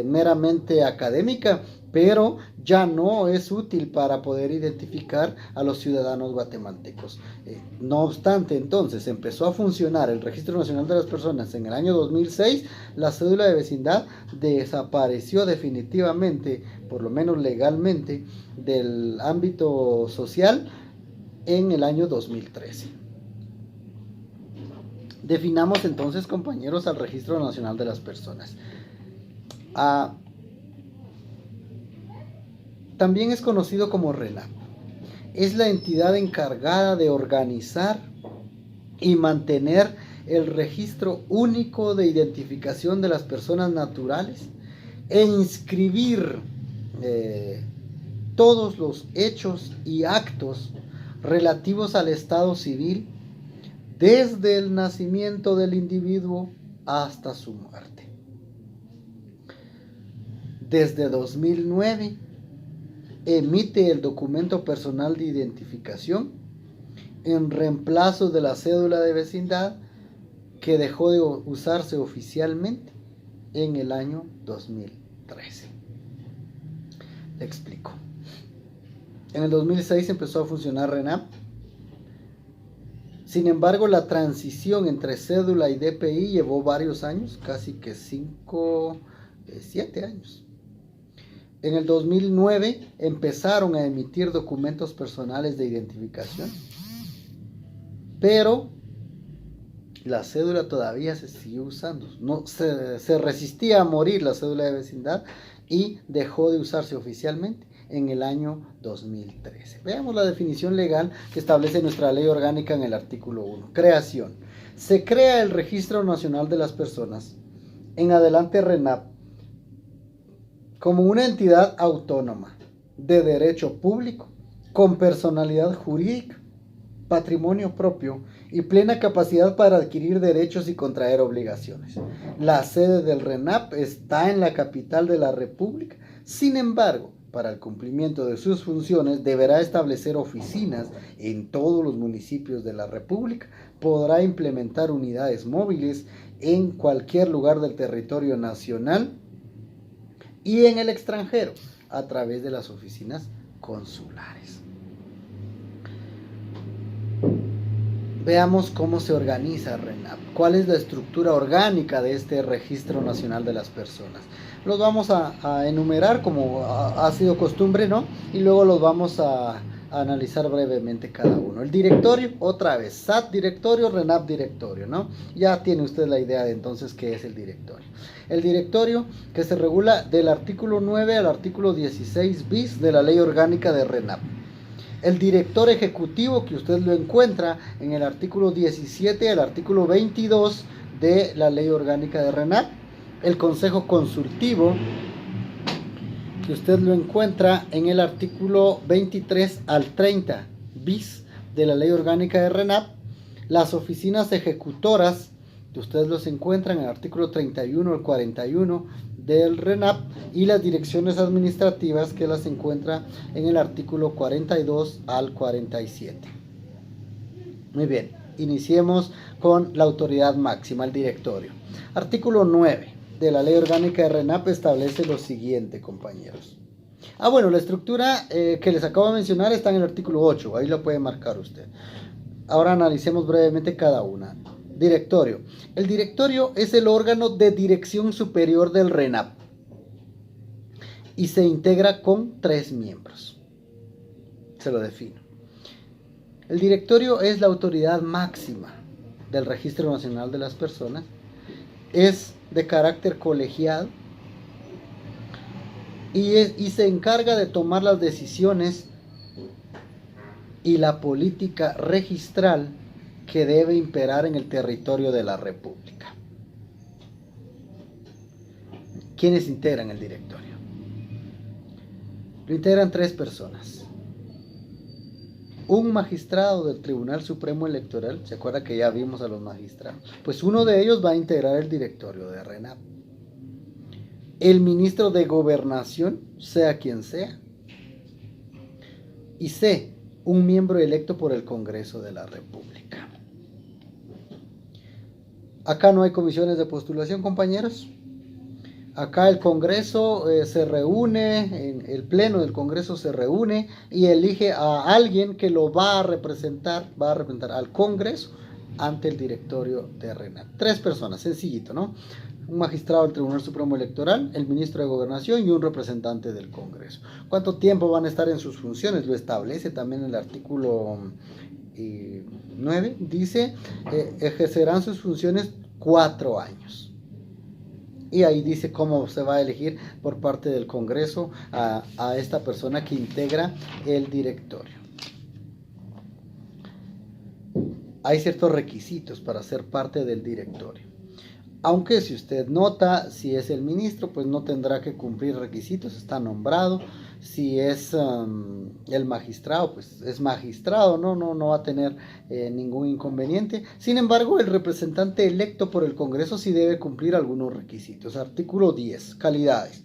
meramente académica, pero ya no es útil para poder identificar a los ciudadanos guatemaltecos. No obstante, entonces empezó a funcionar el Registro Nacional de las Personas en el año 2006, la cédula de vecindad desapareció definitivamente, por lo menos legalmente, del ámbito social en el año 2013. Definamos entonces, compañeros, al Registro Nacional de las Personas. También es conocido como RENAP. Es la entidad encargada de organizar y mantener el registro único de identificación de las personas naturales e inscribir todos los hechos y actos relativos al estado civil desde el nacimiento del individuo hasta su muerte. Desde 2009 emite el documento personal de identificación en reemplazo de la cédula de vecindad que dejó de usarse oficialmente en el año 2013. Le explico. En el 2006 empezó a funcionar RENAP. Sin embargo, la transición entre cédula y DPI llevó varios años, casi que 7 años. En el 2009 empezaron a emitir documentos personales de identificación, pero la cédula todavía se siguió usando. Se resistía a morir la cédula de vecindad y dejó de usarse oficialmente en el año 2013. Veamos la definición legal que establece nuestra ley orgánica en el artículo 1. Creación. Se crea el Registro Nacional de las Personas en adelante RENAP, como una entidad autónoma de derecho público, con personalidad jurídica, patrimonio propio y plena capacidad para adquirir derechos y contraer obligaciones. La sede del RENAP está en la capital de la República. Sin embargo, para el cumplimiento de sus funciones deberá establecer oficinas en todos los municipios de la República. Podrá implementar unidades móviles en cualquier lugar del territorio nacional y en el extranjero a través de las oficinas consulares. Veamos cómo se organiza RENAP, cuál es la estructura orgánica de este Registro Nacional de las Personas. Los vamos a enumerar como ha sido costumbre, ¿no? Y luego los vamos a analizar brevemente cada uno. El directorio, otra vez, SAT directorio, RENAP directorio, ¿no? Ya tiene usted la idea de entonces qué es el directorio. El directorio que se regula del artículo 9 al artículo 16 bis de la Ley Orgánica de RENAP. El director ejecutivo, que usted lo encuentra en el artículo 17 al artículo 22 de la Ley Orgánica de RENAP. El consejo consultivo, que usted lo encuentra en el artículo 23 al 30 bis de la Ley Orgánica de RENAP. Las oficinas ejecutoras, que ustedes los encuentran en el artículo 31 al 41 del RENAP, y las direcciones administrativas, que las encuentra en el artículo 42 al 47. Muy bien, iniciemos con la autoridad máxima, el directorio. Artículo 9 de la Ley Orgánica de RENAP establece lo siguiente, compañeros. Bueno, la estructura que les acabo de mencionar está en el artículo 8, ahí lo puede marcar usted. Ahora analicemos brevemente cada una. Directorio. El directorio es el órgano de dirección superior del RENAP y se integra con 3 miembros. Se lo defino. El directorio es la autoridad máxima del Registro Nacional de las Personas. Es de carácter colegiado y se encarga de tomar las decisiones y la política registral que debe imperar en el territorio de la República. ¿Quiénes integran el directorio? Lo integran 3 personas. Un magistrado del Tribunal Supremo Electoral, ¿se acuerda que ya vimos a los magistrados? Pues uno de ellos va a integrar el directorio de RENAP. El ministro de Gobernación, sea quien sea. Y C, un miembro electo por el Congreso de la República. Acá no hay comisiones de postulación, compañeros. Acá el Congreso se reúne, el Pleno del Congreso se reúne y elige a alguien que lo va a representar al Congreso ante el directorio de RENAP. 3 personas, sencillito, ¿no? Un magistrado del Tribunal Supremo Electoral, el ministro de Gobernación y un representante del Congreso. ¿Cuánto tiempo van a estar en sus funciones? Lo establece también el artículo 9. Dice, ejercerán sus funciones 4 años. Y ahí dice cómo se va a elegir por parte del Congreso a esta persona que integra el directorio. Hay ciertos requisitos para ser parte del directorio. Aunque si usted nota, si es el ministro, pues no tendrá que cumplir requisitos, está nombrado. Si es el magistrado, pues es magistrado, no va a tener ningún inconveniente. Sin embargo, el representante electo por el Congreso sí debe cumplir algunos requisitos. Artículo 10, calidades.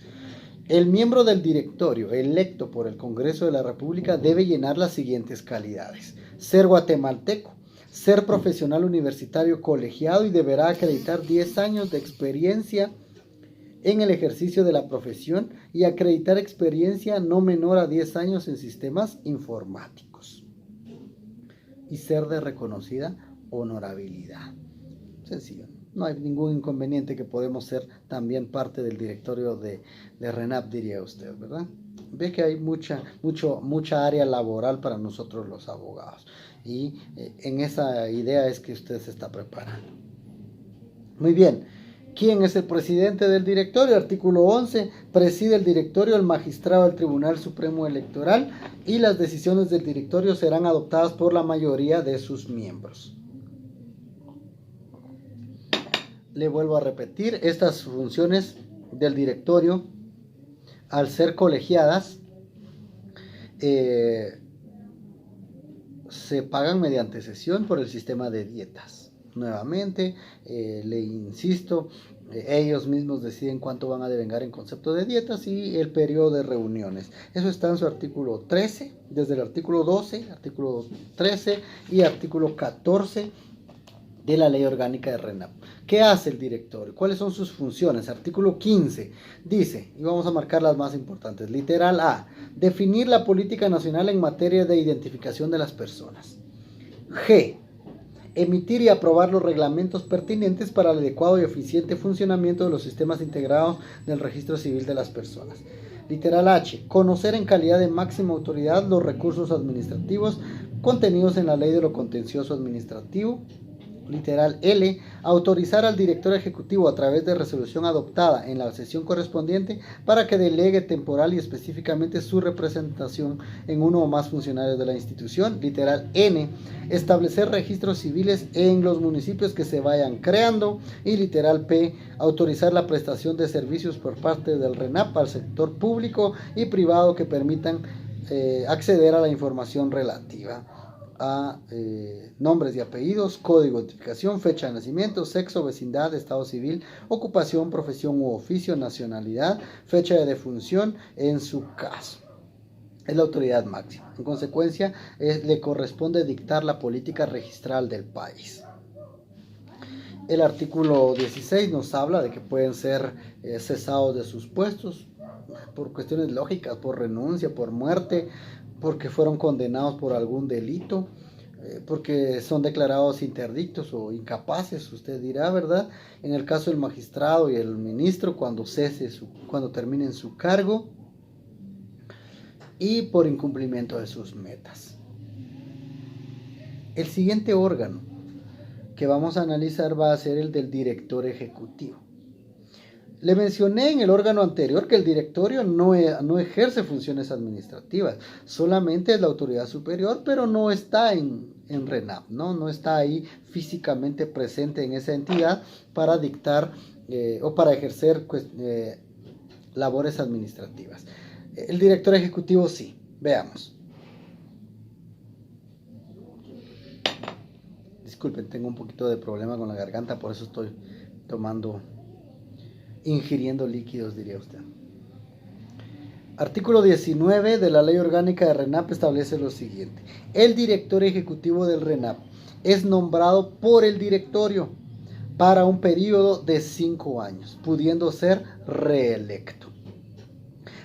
El miembro del directorio electo por el Congreso de la República debe llenar las siguientes calidades: ser guatemalteco, ser profesional universitario colegiado y deberá acreditar 10 años de experiencia en el ejercicio de la profesión y acreditar experiencia no menor a 10 años en sistemas informáticos y ser de reconocida honorabilidad. Sencillo, no hay ningún inconveniente, que podemos ser también parte del directorio de RENAP, diría usted, ¿verdad? Ve que hay mucha área laboral para nosotros los abogados. Y en esa idea es que usted se está preparando. Muy bien. ¿Quién es el presidente del directorio? Artículo 11. Preside el directorio el magistrado del Tribunal Supremo Electoral y las decisiones del directorio serán adoptadas por la mayoría de sus miembros. Le vuelvo a repetir, estas funciones del directorio, al ser colegiadas, se pagan mediante cesión por el sistema de dietas. Nuevamente, le insisto, ellos mismos deciden cuánto van a devengar en concepto de dietas y el periodo de reuniones. Eso está en su artículo 13, desde el artículo 12, artículo 13 y artículo 14 de la Ley Orgánica de RENAP. ¿Qué hace el directorio? ¿Cuáles son sus funciones? Artículo 15 dice, y vamos a marcar las más importantes, literal A, definir la política nacional en materia de identificación de las personas. G, emitir y aprobar los reglamentos pertinentes para el adecuado y eficiente funcionamiento de los sistemas integrados del registro civil de las personas. Literal H, conocer en calidad de máxima autoridad los recursos administrativos contenidos en la Ley de lo Contencioso Administrativo. Literal L, autorizar al director ejecutivo a través de resolución adoptada en la sesión correspondiente para que delegue temporal y específicamente su representación en uno o más funcionarios de la institución. Literal N, establecer registros civiles en los municipios que se vayan creando. Y literal P, autorizar la prestación de servicios por parte del RENAP al sector público y privado que permitan acceder a la información relativa a nombres y apellidos, código de identificación, fecha de nacimiento, sexo, vecindad, estado civil, ocupación, profesión u oficio, nacionalidad, fecha de defunción en su caso. Es la autoridad máxima. En consecuencia, le corresponde dictar la política registral del país. El artículo 16 nos habla de que pueden ser cesados de sus puestos por cuestiones lógicas, por renuncia, por muerte, porque fueron condenados por algún delito, porque son declarados interdictos o incapaces, usted dirá, ¿verdad? En el caso del magistrado y el ministro, cuando terminen su cargo, y por incumplimiento de sus metas. El siguiente órgano que vamos a analizar va a ser el del director ejecutivo. Le mencioné en el órgano anterior que el directorio no ejerce funciones administrativas, solamente es la autoridad superior, pero no está en RENAP, no está ahí físicamente presente en esa entidad para dictar o para ejercer labores administrativas. El director ejecutivo sí, veamos. Disculpen, tengo un poquito de problema con la garganta, por eso estoy ingiriendo líquidos, diría usted. Artículo 19 de la Ley Orgánica de RENAP establece lo siguiente. El director ejecutivo del RENAP es nombrado por el directorio para un periodo de 5 años, pudiendo ser reelecto.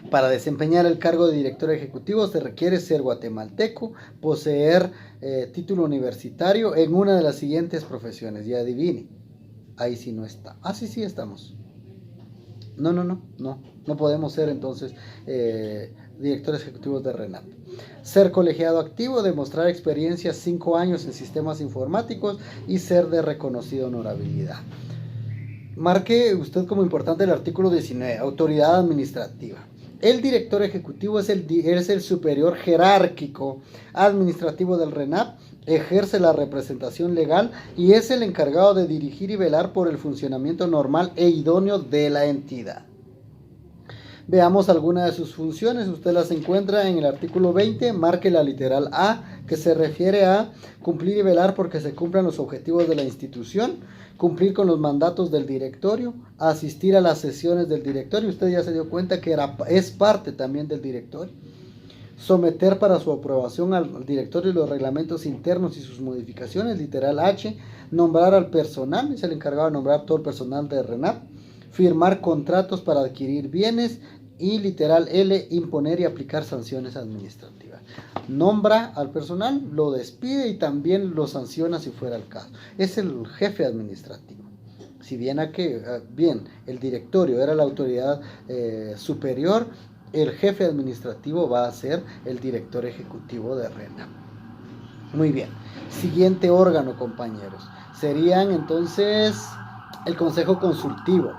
Para desempeñar el cargo de director ejecutivo se requiere ser guatemalteco, poseer título universitario en una de las siguientes profesiones. Y adivine, ahí sí no está. Ah, sí estamos. No podemos ser entonces directores ejecutivos de RENAP. Ser colegiado activo, demostrar experiencia 5 años en sistemas informáticos y ser de reconocida honorabilidad. Marque usted como importante el artículo 19, autoridad administrativa. El director ejecutivo es el superior jerárquico administrativo del RENAP, ejerce la representación legal y es el encargado de dirigir y velar por el funcionamiento normal e idóneo de la entidad. Veamos algunas de sus funciones. Usted las encuentra en el artículo 20, marque la literal A, que se refiere a cumplir y velar porque se cumplan los objetivos de la institución, cumplir con los mandatos del directorio, asistir a las sesiones del directorio. Usted ya se dio cuenta que es parte también del directorio. Someter para su aprobación al directorio los reglamentos internos y sus modificaciones, literal H. Nombrar al personal, es el encargado de nombrar todo el personal de RENAP. Firmar contratos para adquirir bienes y literal L, imponer y aplicar sanciones administrativas. Nombra al personal, lo despide y también lo sanciona si fuera el caso. Es el jefe administrativo. Si bien el directorio era la autoridad superior, el jefe administrativo va a ser el director ejecutivo de RENAP. Muy bien. Siguiente órgano, compañeros. Serían entonces el Consejo Consultivo.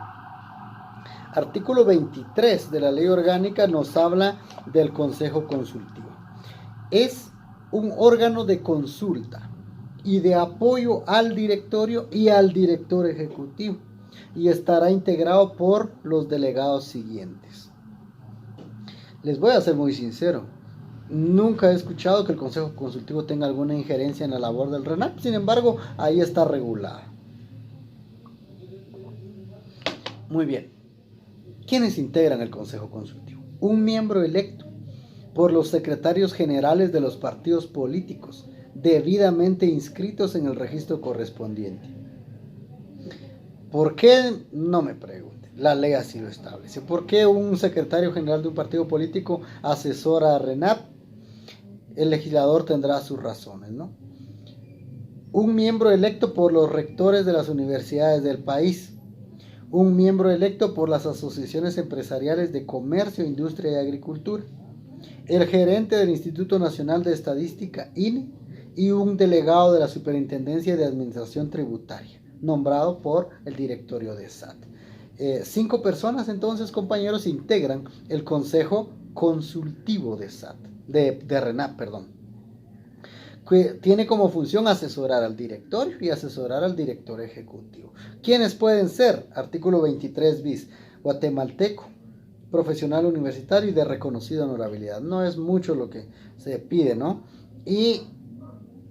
Artículo 23 de la Ley Orgánica nos habla del Consejo Consultivo. Es un órgano de consulta y de apoyo al directorio y al director ejecutivo. y estará integrado por los delegados siguientes. Les voy a ser muy sincero, nunca he escuchado que el Consejo Consultivo tenga alguna injerencia en la labor del RENAP, sin embargo, ahí está regulada. Muy bien. ¿Quiénes integran el Consejo Consultivo? Un miembro electo por los secretarios generales de los partidos políticos, debidamente inscritos en el registro correspondiente. ¿Por qué? No me pregunte. La ley así lo establece. ¿Por qué un secretario general de un partido político asesora a RENAP? El legislador tendrá sus razones, ¿no? Un miembro electo por los rectores de las universidades del país. Un miembro electo por las asociaciones empresariales de comercio, industria y agricultura. El gerente del Instituto Nacional de Estadística, INE, y un delegado de la Superintendencia de Administración Tributaria, nombrado por el directorio de SAT. 5 personas entonces, compañeros, integran el Consejo Consultivo de SAT, de RENAP, perdón, que tiene como función asesorar al directorio y asesorar al director ejecutivo. ¿Quiénes pueden ser? Artículo 23 bis, guatemalteco, profesional universitario y de reconocida honorabilidad. No es mucho lo que se pide, ¿no? Y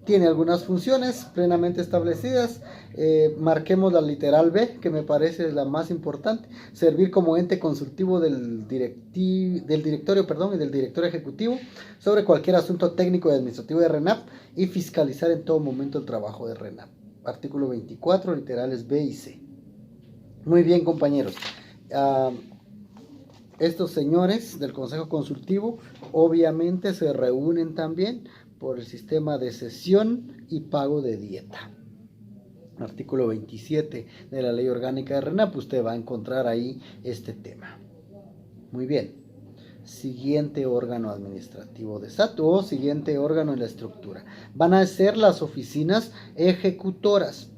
tiene algunas funciones plenamente establecidas. Marquemos la literal B, que me parece la más importante. Servir como ente consultivo del directorio y del director ejecutivo sobre cualquier asunto técnico y administrativo de RENAP y fiscalizar en todo momento el trabajo de RENAP. Artículo 24, literales B y C. Muy bien, compañeros. Estos señores del Consejo Consultivo obviamente se reúnen también por el sistema de cesión y pago de dieta. Artículo 27 de la Ley Orgánica de RENAP, usted va a encontrar ahí este tema. Muy bien. Siguiente órgano administrativo de SAT o siguiente órgano en la estructura. Van a ser las oficinas ejecutoras.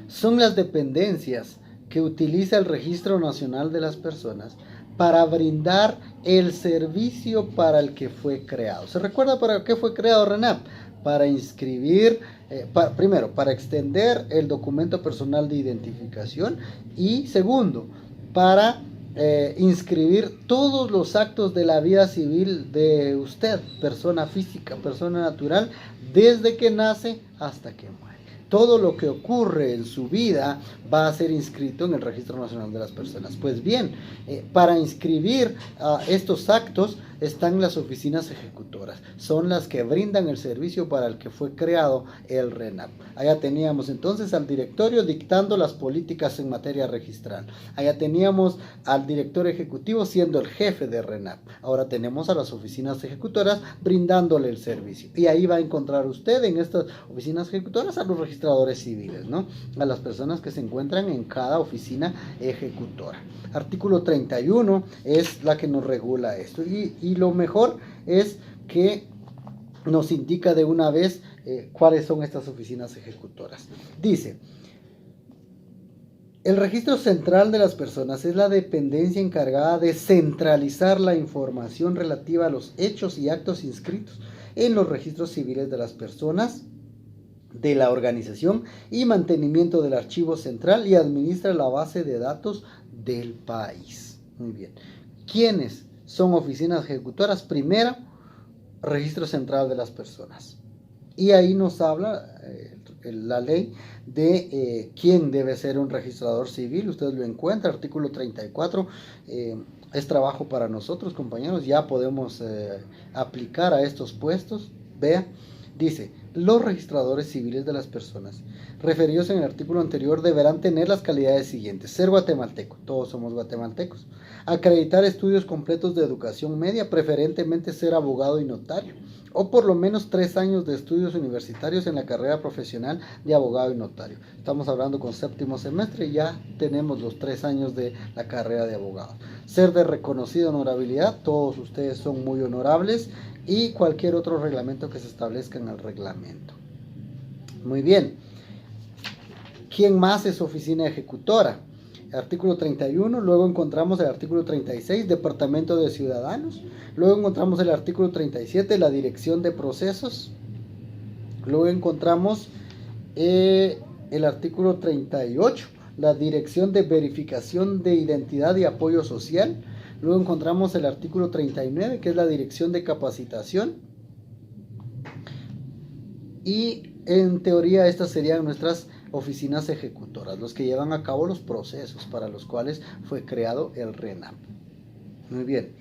Son las dependencias que utiliza el Registro Nacional de las Personas para brindar el servicio para el que fue creado. ¿Se recuerda para qué fue creado RENAP? Para inscribir, primero, para extender el documento personal de identificación y segundo, para inscribir todos los actos de la vida civil de usted, persona física, persona natural, desde que nace hasta que muere. Todo lo que ocurre en su vida va a ser inscrito en el Registro Nacional de las Personas. Pues bien, para inscribir estos actos están las oficinas ejecutoras. Son las que brindan el servicio para el que fue creado el RENAP. Allá teníamos entonces al directorio dictando las políticas en materia registral. Allá teníamos al director ejecutivo siendo el jefe de RENAP. Ahora tenemos a las oficinas ejecutoras brindándole el servicio. Y ahí va a encontrar usted en estas oficinas ejecutoras a los registradores civiles, ¿no? A las personas que se encuentran en cada oficina ejecutora. Artículo 31 es la que nos regula esto. Y lo mejor es que nos indica de una vez cuáles son estas oficinas ejecutoras. Dice: el registro central de las personas es la dependencia encargada de centralizar la información relativa a los hechos y actos inscritos en los registros civiles de las personas, de la organización y mantenimiento del archivo central y administra la base de datos del país. Muy bien. ¿Quiénes son oficinas ejecutoras? Primero, registro central de las personas. Y ahí nos habla la ley de quién debe ser un registrador civil. Usted lo encuentra, artículo 34. Es trabajo para nosotros, compañeros. Ya podemos aplicar a estos puestos. Vea, dice: los registradores civiles de las personas referidos en el artículo anterior deberán tener las calidades siguientes: ser guatemalteco, todos somos guatemaltecos; acreditar estudios completos de educación media, preferentemente ser abogado y notario, o por lo menos 3 años de estudios universitarios en la carrera profesional de abogado y notario. Estamos hablando con 7º semestre y ya tenemos los 3 años de la carrera de abogado. Ser de reconocida honorabilidad, todos ustedes son muy honorables, y cualquier otro reglamento que se establezca en el reglamento. Muy bien. ¿Quién más es oficina ejecutora? Artículo 31, luego encontramos el artículo 36, Departamento de Ciudadanos, luego encontramos el artículo 37, la Dirección de Procesos, luego encontramos el artículo 38, la Dirección de Verificación de Identidad y Apoyo Social. Luego encontramos el artículo 39, que es la Dirección de Capacitación. Y en teoría estas serían nuestras oficinas ejecutoras, los que llevan a cabo los procesos para los cuales fue creado el RENAP. Muy bien,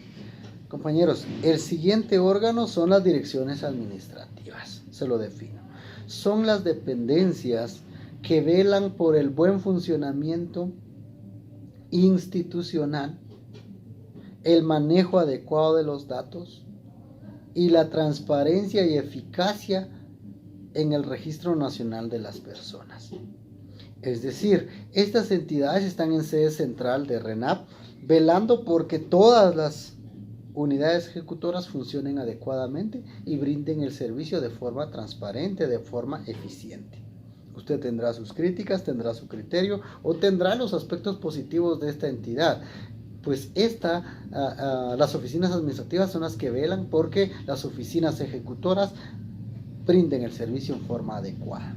compañeros, el siguiente órgano son las direcciones administrativas, se lo defino. Son las dependencias que velan por el buen funcionamiento institucional, el manejo adecuado de los datos y la transparencia y eficacia en el Registro Nacional de las Personas. Es decir, estas entidades están en sede central de RENAP, velando porque todas las unidades ejecutoras funcionen adecuadamente y brinden el servicio de forma transparente, de forma eficiente. Usted tendrá sus críticas, tendrá su criterio o tendrá los aspectos positivos de esta entidad. Pues las oficinas administrativas son las que velan porque las oficinas ejecutoras brinden el servicio en forma adecuada.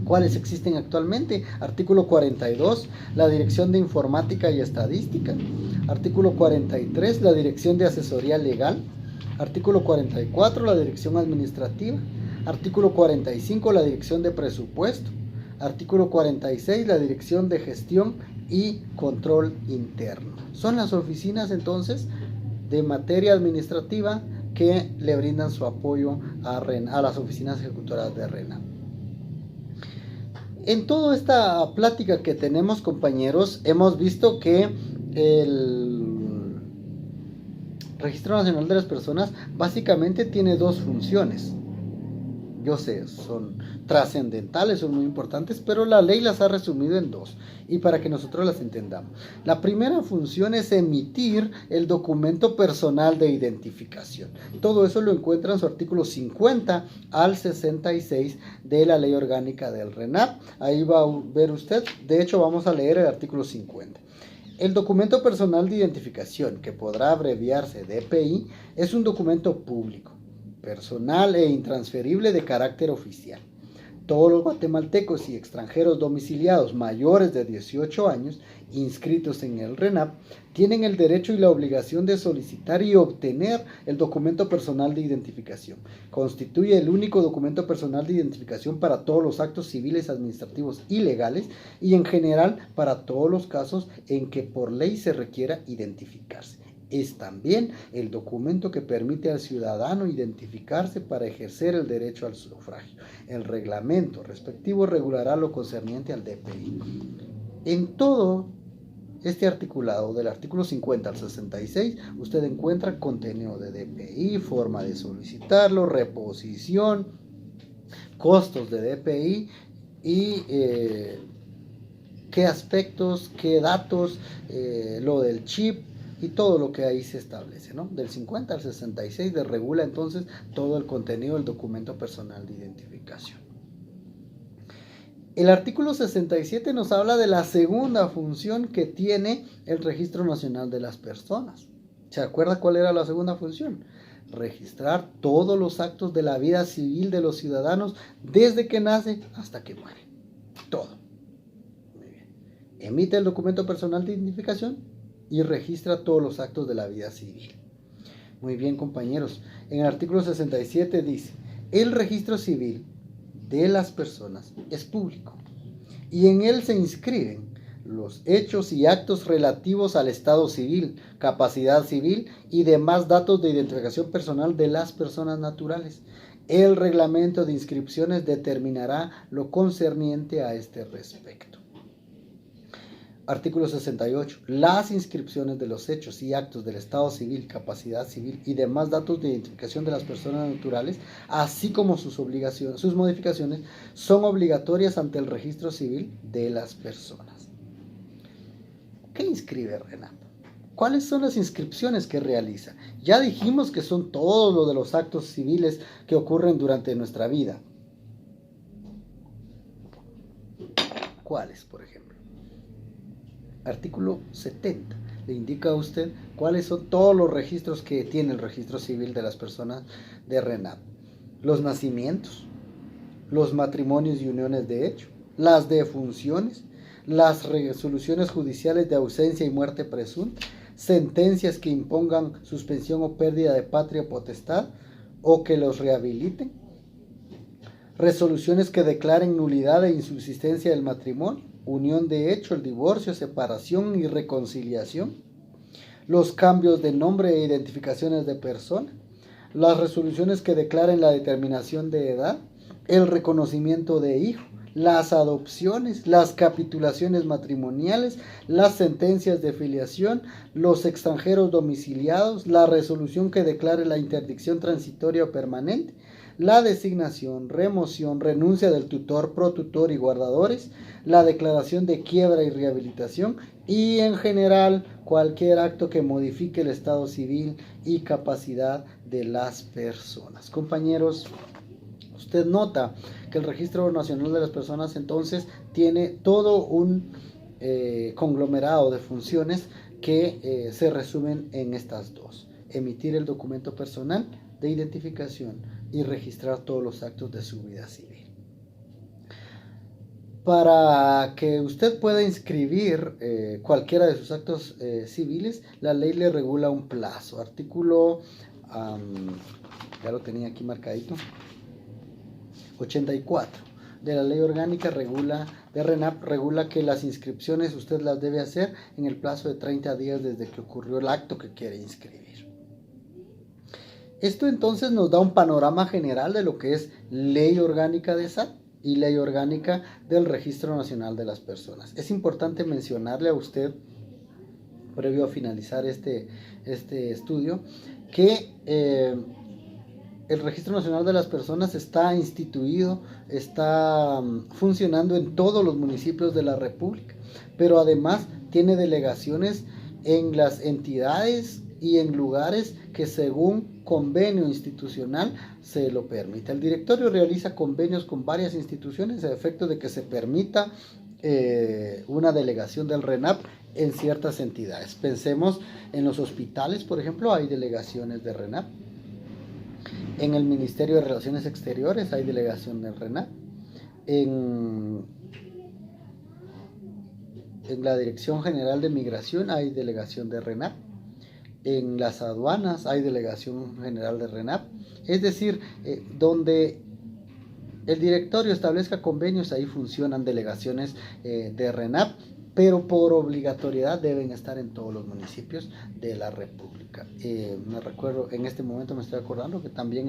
¿Cuáles existen actualmente? Artículo 42, la Dirección de Informática y Estadística. Artículo 43, la Dirección de Asesoría Legal. Artículo 44, la Dirección Administrativa. Artículo 45, la Dirección de Presupuesto. Artículo 46, la Dirección de Gestión y Control Interno. Son las oficinas entonces de materia administrativa que le brindan su apoyo a las oficinas ejecutoras de RENAP. En toda esta plática que tenemos, compañeros, hemos visto que el Registro Nacional de las Personas básicamente tiene dos funciones. Yo sé, son trascendentales, son muy importantes, pero la ley las ha resumido en dos, y para que nosotros las entendamos. La primera función es emitir el documento personal de identificación. Todo eso lo encuentra en su artículo 50 al 66 de la Ley Orgánica del RENAP. Ahí va a ver usted, de hecho vamos a leer el artículo 50. El documento personal de identificación, que podrá abreviarse DPI, es un documento público, personal e intransferible de carácter oficial. Todos los guatemaltecos y extranjeros domiciliados mayores de 18 años inscritos en el RENAP tienen el derecho y la obligación de solicitar y obtener el documento personal de identificación. Constituye el único documento personal de identificación para todos los actos civiles, administrativos y legales y en general para todos los casos en que por ley se requiera identificarse. Es también el documento que permite al ciudadano identificarse para ejercer el derecho al sufragio. El reglamento respectivo regulará lo concerniente al DPI. En todo este articulado, del artículo 50 al 66, usted encuentra contenido de DPI, forma de solicitarlo, reposición, costos de DPI y qué aspectos, qué datos, lo del chip, y todo lo que ahí se establece, ¿no? Del 50 al 66 regula entonces todo el contenido del documento personal de identificación. El artículo 67 nos habla de la segunda función que tiene el Registro Nacional de las Personas. ¿Se acuerda cuál era la segunda función? Registrar todos los actos de la vida civil de los ciudadanos desde que nace hasta que muere. Todo. Muy bien. Emite el documento personal de identificación y registra todos los actos de la vida civil. Muy bien, compañeros. En el artículo 67 dice: el registro civil de las personas es público y en él se inscriben los hechos y actos relativos al estado civil, capacidad civil y demás datos de identificación personal de las personas naturales. El reglamento de inscripciones determinará lo concerniente a este respecto. Artículo 68. Las inscripciones de los hechos y actos del estado civil, capacidad civil y demás datos de identificación de las personas naturales, así como sus modificaciones, son obligatorias ante el registro civil de las personas. ¿Qué inscribe RENAP? ¿Cuáles son las inscripciones que realiza? Ya dijimos que son todos los de los actos civiles que ocurren durante nuestra vida. ¿Cuáles, por ejemplo? Artículo 70. Le indica a usted cuáles son todos los registros que tiene el registro civil de las personas de RENAP. Los nacimientos, los matrimonios y uniones de hecho, las defunciones, las resoluciones judiciales de ausencia y muerte presunta, sentencias que impongan suspensión o pérdida de patria o potestad o que los rehabiliten, resoluciones que declaren nulidad e insubsistencia del matrimonio, unión de hecho, el divorcio, separación y reconciliación, los cambios de nombre e identificaciones de persona, las resoluciones que declaren la determinación de edad, el reconocimiento de hijo, las adopciones, las capitulaciones matrimoniales, las sentencias de filiación, los extranjeros domiciliados, la resolución que declare la interdicción transitoria o permanente, la designación, remoción, renuncia del tutor, protutor y guardadores, la declaración de quiebra y rehabilitación y en general cualquier acto que modifique el estado civil y capacidad de las personas. Compañeros, usted nota que el Registro Nacional de las Personas entonces tiene todo un conglomerado de funciones que se resumen en estas dos: emitir el documento personal de identificación y registrar todos los actos de su vida civil. Para que usted pueda inscribir cualquiera de sus actos civiles, la ley le regula un plazo. Artículo, ya lo tenía aquí marcadito, 84 de la ley orgánica de RENAP regula que las inscripciones usted las debe hacer en el plazo de 30 días desde que ocurrió el acto que quiere inscribir. Esto entonces nos da un panorama general de lo que es ley orgánica de SAT y ley orgánica del Registro Nacional de las Personas. Es importante mencionarle a usted, previo a finalizar este estudio, que el Registro Nacional de las Personas está instituido, está funcionando en todos los municipios de la República, pero además tiene delegaciones en las entidades y en lugares que según convenio institucional se lo permite. El directorio realiza convenios con varias instituciones a efecto de que se permita una delegación del RENAP en ciertas entidades. Pensemos en los hospitales, por ejemplo, hay delegaciones de RENAP. En el Ministerio de Relaciones Exteriores hay delegación del RENAP. En la Dirección General de Migración hay delegación de RENAP. En las aduanas hay delegación general de RENAP. Es decir, donde el directorio establezca convenios, ahí funcionan delegaciones de RENAP, pero por obligatoriedad deben estar en todos los municipios de la República. Me recuerdo, en este momento me estoy acordando que también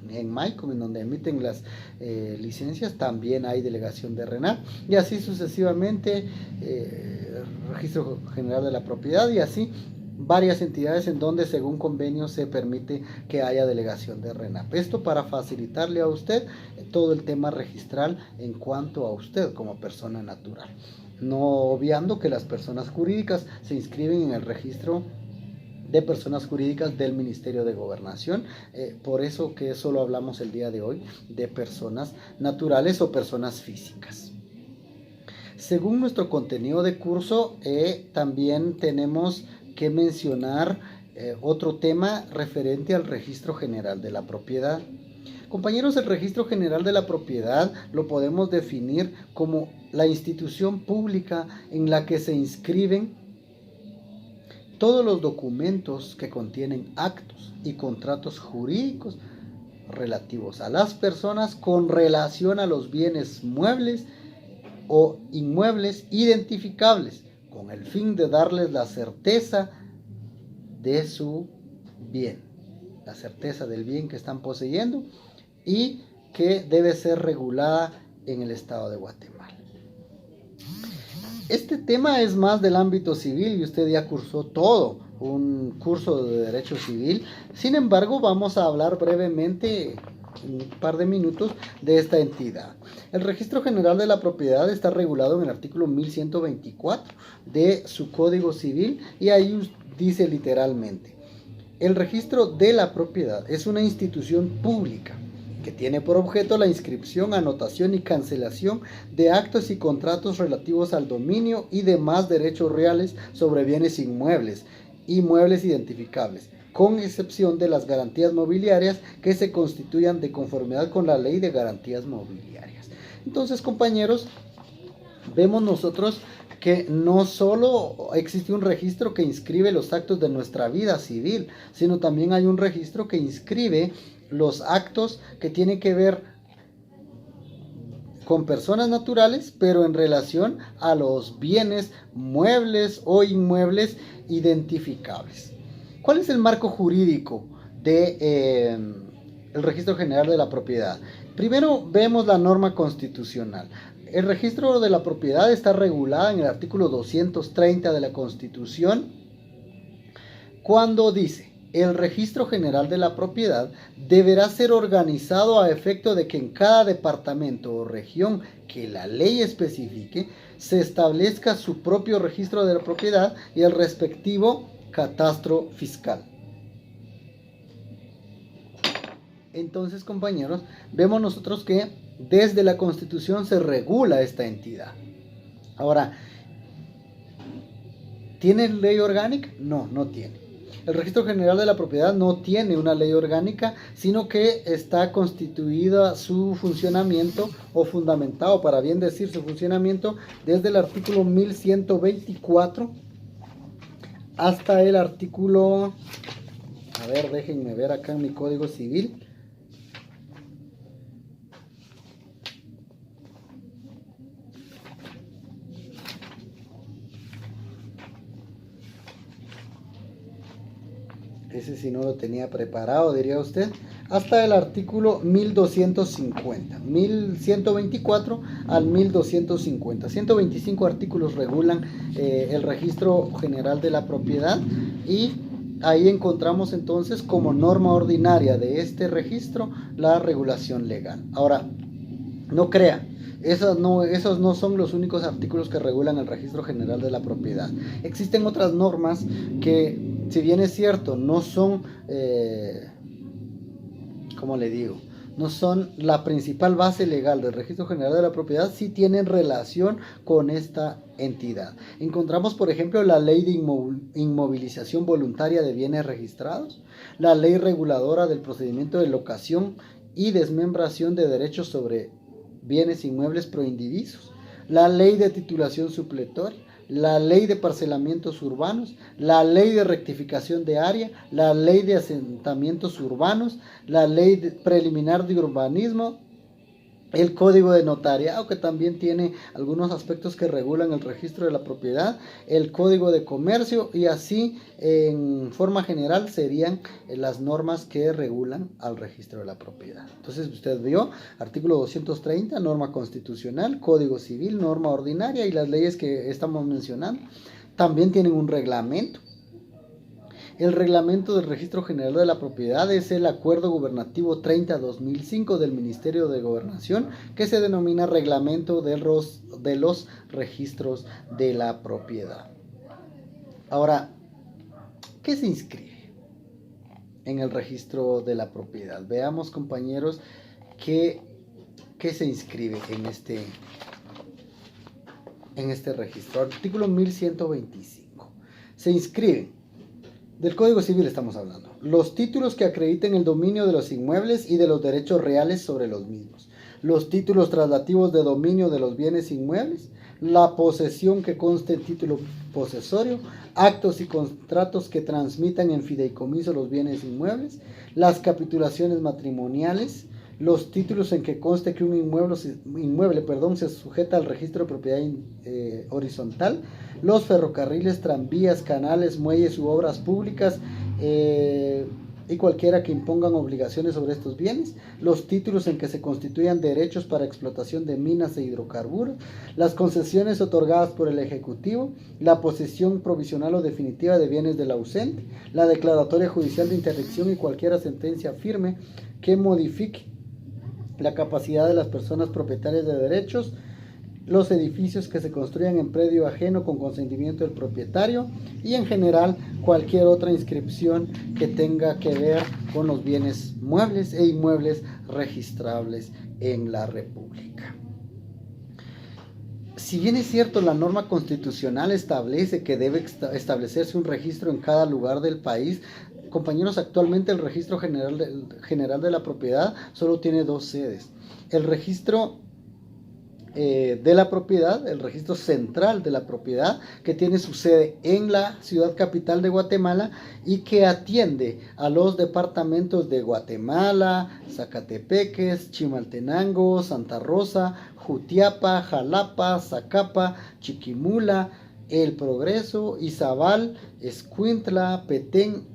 en MAICOM, en donde emiten las licencias, también hay delegación de RENAP, y así sucesivamente, Registro General de la Propiedad, y así varias entidades en donde según convenio se permite que haya delegación de RENAP. Esto para facilitarle a usted todo el tema registral en cuanto a usted como persona natural. No obviando que las personas jurídicas se inscriben en el registro de personas jurídicas del Ministerio de Gobernación. Por eso que solo hablamos el día de hoy de personas naturales o personas físicas. Según nuestro contenido de curso, también tenemos que mencionar otro tema referente al Registro General de la Propiedad. Compañeros, el Registro General de la Propiedad lo podemos definir como la institución pública en la que se inscriben todos los documentos que contienen actos y contratos jurídicos relativos a las personas con relación a los bienes muebles o inmuebles identificables, con el fin de darles la certeza de su bien, la certeza del bien que están poseyendo y que debe ser regulada en el estado de Guatemala. Este tema es más del ámbito civil y usted ya cursó todo un curso de Derecho Civil. Sin embargo, vamos a hablar brevemente, en un par de minutos, de esta entidad. El Registro General de la Propiedad está regulado en el artículo 1124 de su Código Civil y ahí dice literalmente: el Registro de la Propiedad es una institución pública que tiene por objeto la inscripción, anotación y cancelación de actos y contratos relativos al dominio y demás derechos reales sobre bienes inmuebles y muebles identificables, con excepción de las garantías mobiliarias que se constituyan de conformidad con la Ley de Garantías Mobiliarias. Entonces, compañeros, vemos nosotros que no solo existe un registro que inscribe los actos de nuestra vida civil, sino también hay un registro que inscribe los actos que tienen que ver con personas naturales, pero en relación a los bienes muebles o inmuebles identificables. ¿Cuál es el marco jurídico de el Registro General de la Propiedad? Primero vemos la norma constitucional. El registro de la propiedad está regulada en el artículo 230 de la Constitución, cuando dice: el registro general de la propiedad deberá ser organizado a efecto de que en cada departamento o región que la ley especifique se establezca su propio registro de la propiedad y el respectivo catastro fiscal. Entonces, compañeros, vemos nosotros que desde la Constitución se regula esta entidad. Ahora, ¿tiene ley orgánica? No, no tiene. El Registro General de la Propiedad no tiene una ley orgánica, sino que está constituida su funcionamiento, o fundamentado, para bien decir, su funcionamiento desde el artículo 1124 hasta el artículo, a ver, déjenme ver acá en mi Código Civil. Ese sí no lo tenía preparado, diría usted. Hasta el artículo 1250. 1124 al 1250. 125 artículos regulan el Registro General de la Propiedad. Y ahí encontramos entonces como norma ordinaria de este registro la regulación legal. Ahora, no crea, esos no son los únicos artículos que regulan el Registro General de la Propiedad. Existen otras normas que, si bien es cierto, no son, ¿cómo le digo? No son la principal base legal del Registro General de la Propiedad, sí tienen relación con esta entidad. Encontramos, por ejemplo, la Ley de Inmovilización Voluntaria de Bienes Registrados, la Ley Reguladora del Procedimiento de Locación y Desmembración de Derechos sobre Bienes Inmuebles Proindivisos, la Ley de Titulación Supletoria, la Ley de Parcelamientos Urbanos, la Ley de Rectificación de Área, la Ley de Asentamientos Urbanos, la Ley Preliminar de Urbanismo, el Código de Notariado, que también tiene algunos aspectos que regulan el registro de la propiedad, el Código de Comercio, y así en forma general serían las normas que regulan al registro de la propiedad. Entonces usted vio artículo 230, norma constitucional, Código Civil, norma ordinaria, y las leyes que estamos mencionando también tienen un reglamento. El reglamento del Registro General de la Propiedad es el Acuerdo Gubernativo 30-2005 del Ministerio de Gobernación, que se denomina Reglamento de los Registros de la Propiedad. Ahora, ¿qué se inscribe en el Registro de la Propiedad? Veamos, compañeros, qué se inscribe en este registro. Artículo 1125. Se inscribe, del Código Civil estamos hablando, los títulos que acrediten el dominio de los inmuebles y de los derechos reales sobre los mismos, los títulos traslativos de dominio de los bienes inmuebles, la posesión que conste en título posesorio, actos y contratos que transmitan en fideicomiso los bienes inmuebles, las capitulaciones matrimoniales, los títulos en que conste que un inmueble se sujeta al registro de propiedad horizontal, los ferrocarriles, tranvías, canales, muelles u obras públicas y cualquiera que impongan obligaciones sobre estos bienes, los títulos en que se constituyan derechos para explotación de minas e hidrocarburos, las concesiones otorgadas por el Ejecutivo, la posesión provisional o definitiva de bienes del ausente, la declaratoria judicial de interdicción y cualquier sentencia firme que modifique la capacidad de las personas propietarias de derechos, los edificios que se construyan en predio ajeno con consentimiento del propietario y en general cualquier otra inscripción que tenga que ver con los bienes muebles e inmuebles registrables en la República. Si bien es cierto, la norma constitucional establece que debe establecerse un registro en cada lugar del país, compañeros, actualmente el Registro General de la Propiedad solo tiene dos sedes. El registro de la propiedad, el registro central de la propiedad, que tiene su sede en la ciudad capital de Guatemala y que atiende a los departamentos de Guatemala, Zacatepeques, Chimaltenango, Santa Rosa, Jutiapa, Jalapa, Zacapa, Chiquimula, El Progreso, Izabal, Escuintla, Petén,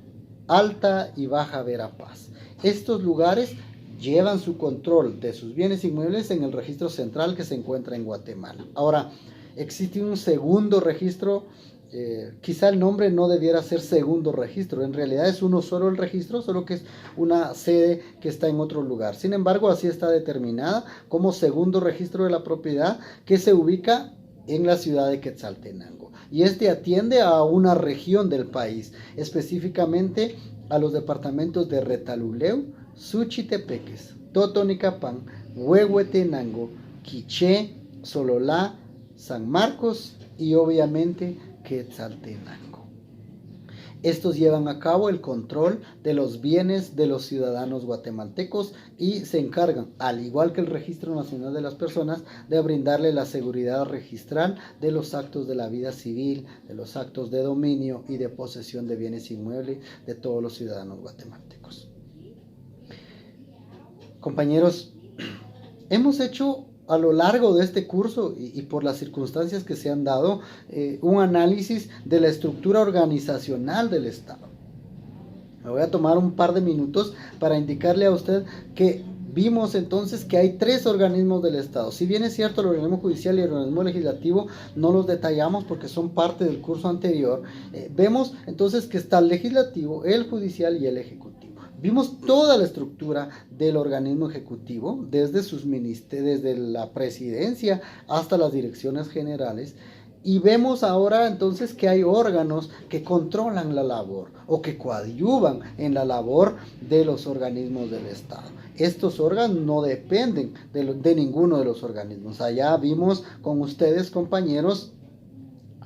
Alta y Baja Verapaz. Estos lugares llevan su control de sus bienes inmuebles en el registro central que se encuentra en Guatemala. Ahora, existe un segundo registro, quizá el nombre no debiera ser segundo registro, en realidad es uno solo el registro, solo que es una sede que está en otro lugar. Sin embargo, así está determinada como segundo registro de la propiedad, que se ubica en la ciudad de Quetzaltenango. Y este atiende a una región del país, específicamente a los departamentos de Retaluleu, Suchitepeques, Totonicapán, Huehuetenango, Quiché, Sololá, San Marcos y obviamente Quetzaltenango. Estos llevan a cabo el control de los bienes de los ciudadanos guatemaltecos y se encargan, al igual que el Registro Nacional de las Personas, de brindarle la seguridad registral de los actos de la vida civil, de los actos de dominio y de posesión de bienes inmuebles de todos los ciudadanos guatemaltecos. Compañeros, hemos hecho a lo largo de este curso y por las circunstancias que se han dado, un análisis de la estructura organizacional del Estado. Me voy a tomar un par de minutos para indicarle a usted que vimos entonces que hay 3 organismos del Estado. Si bien es cierto, el organismo judicial y el organismo legislativo no los detallamos porque son parte del curso anterior, vemos entonces que está el legislativo, el judicial y el ejecutivo. Vimos toda la estructura del organismo ejecutivo, desde sus ministerios, desde la presidencia hasta las direcciones generales. Y vemos ahora entonces que hay órganos que controlan la labor o que coadyuvan en la labor de los organismos del Estado. Estos órganos no dependen de ninguno de los organismos. Allá vimos con ustedes, compañeros,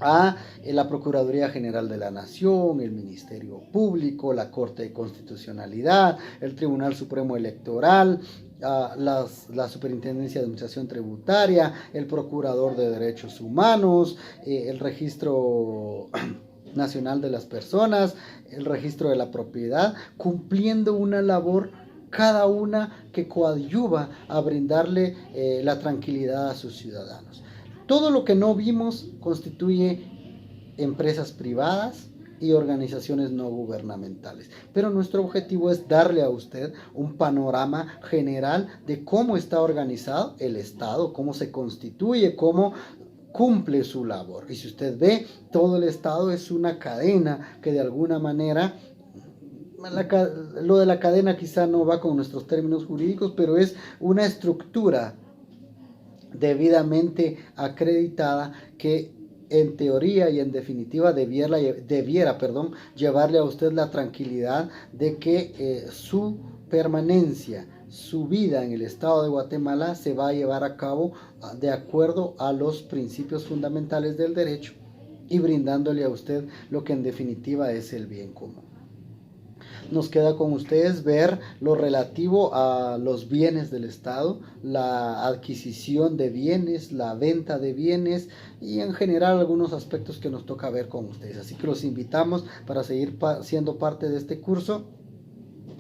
a la Procuraduría General de la Nación, el Ministerio Público, la Corte de Constitucionalidad, el Tribunal Supremo Electoral, la Superintendencia de Administración Tributaria, el Procurador de Derechos Humanos, el Registro Nacional de las Personas, el Registro de la Propiedad, cumpliendo una labor cada una que coadyuva a brindarle la tranquilidad a sus ciudadanos. Todo lo que no vimos constituye empresas privadas y organizaciones no gubernamentales. Pero nuestro objetivo es darle a usted un panorama general de cómo está organizado el Estado, cómo se constituye, cómo cumple su labor. Y si usted ve, todo el Estado es una cadena que de alguna manera... Lo de la cadena quizá no va con nuestros términos jurídicos, pero es una estructura debidamente acreditada que en teoría y en definitiva debiera llevarle a usted la tranquilidad de que su permanencia, su vida en el Estado de Guatemala se va a llevar a cabo de acuerdo a los principios fundamentales del derecho y brindándole a usted lo que en definitiva es el bien común. Nos queda con ustedes ver lo relativo a los bienes del Estado, la adquisición de bienes, la venta de bienes y en general algunos aspectos que nos toca ver con ustedes. Así que los invitamos para seguir siendo parte de este curso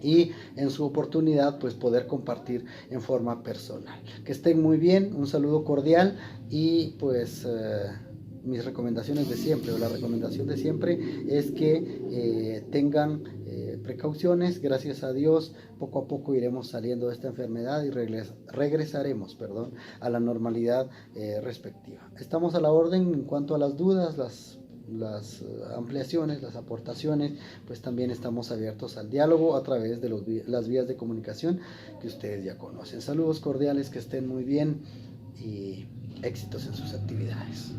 y en su oportunidad pues poder compartir en forma personal. Que estén muy bien, un saludo cordial y pues... mis recomendaciones de siempre, o la recomendación de siempre es que tengan precauciones. Gracias a Dios, poco a poco iremos saliendo de esta enfermedad y regresaremos a la normalidad respectiva. Estamos a la orden en cuanto a las dudas, las ampliaciones, las aportaciones, pues también estamos abiertos al diálogo a través de las vías de comunicación que ustedes ya conocen. Saludos cordiales, que estén muy bien y éxitos en sus actividades.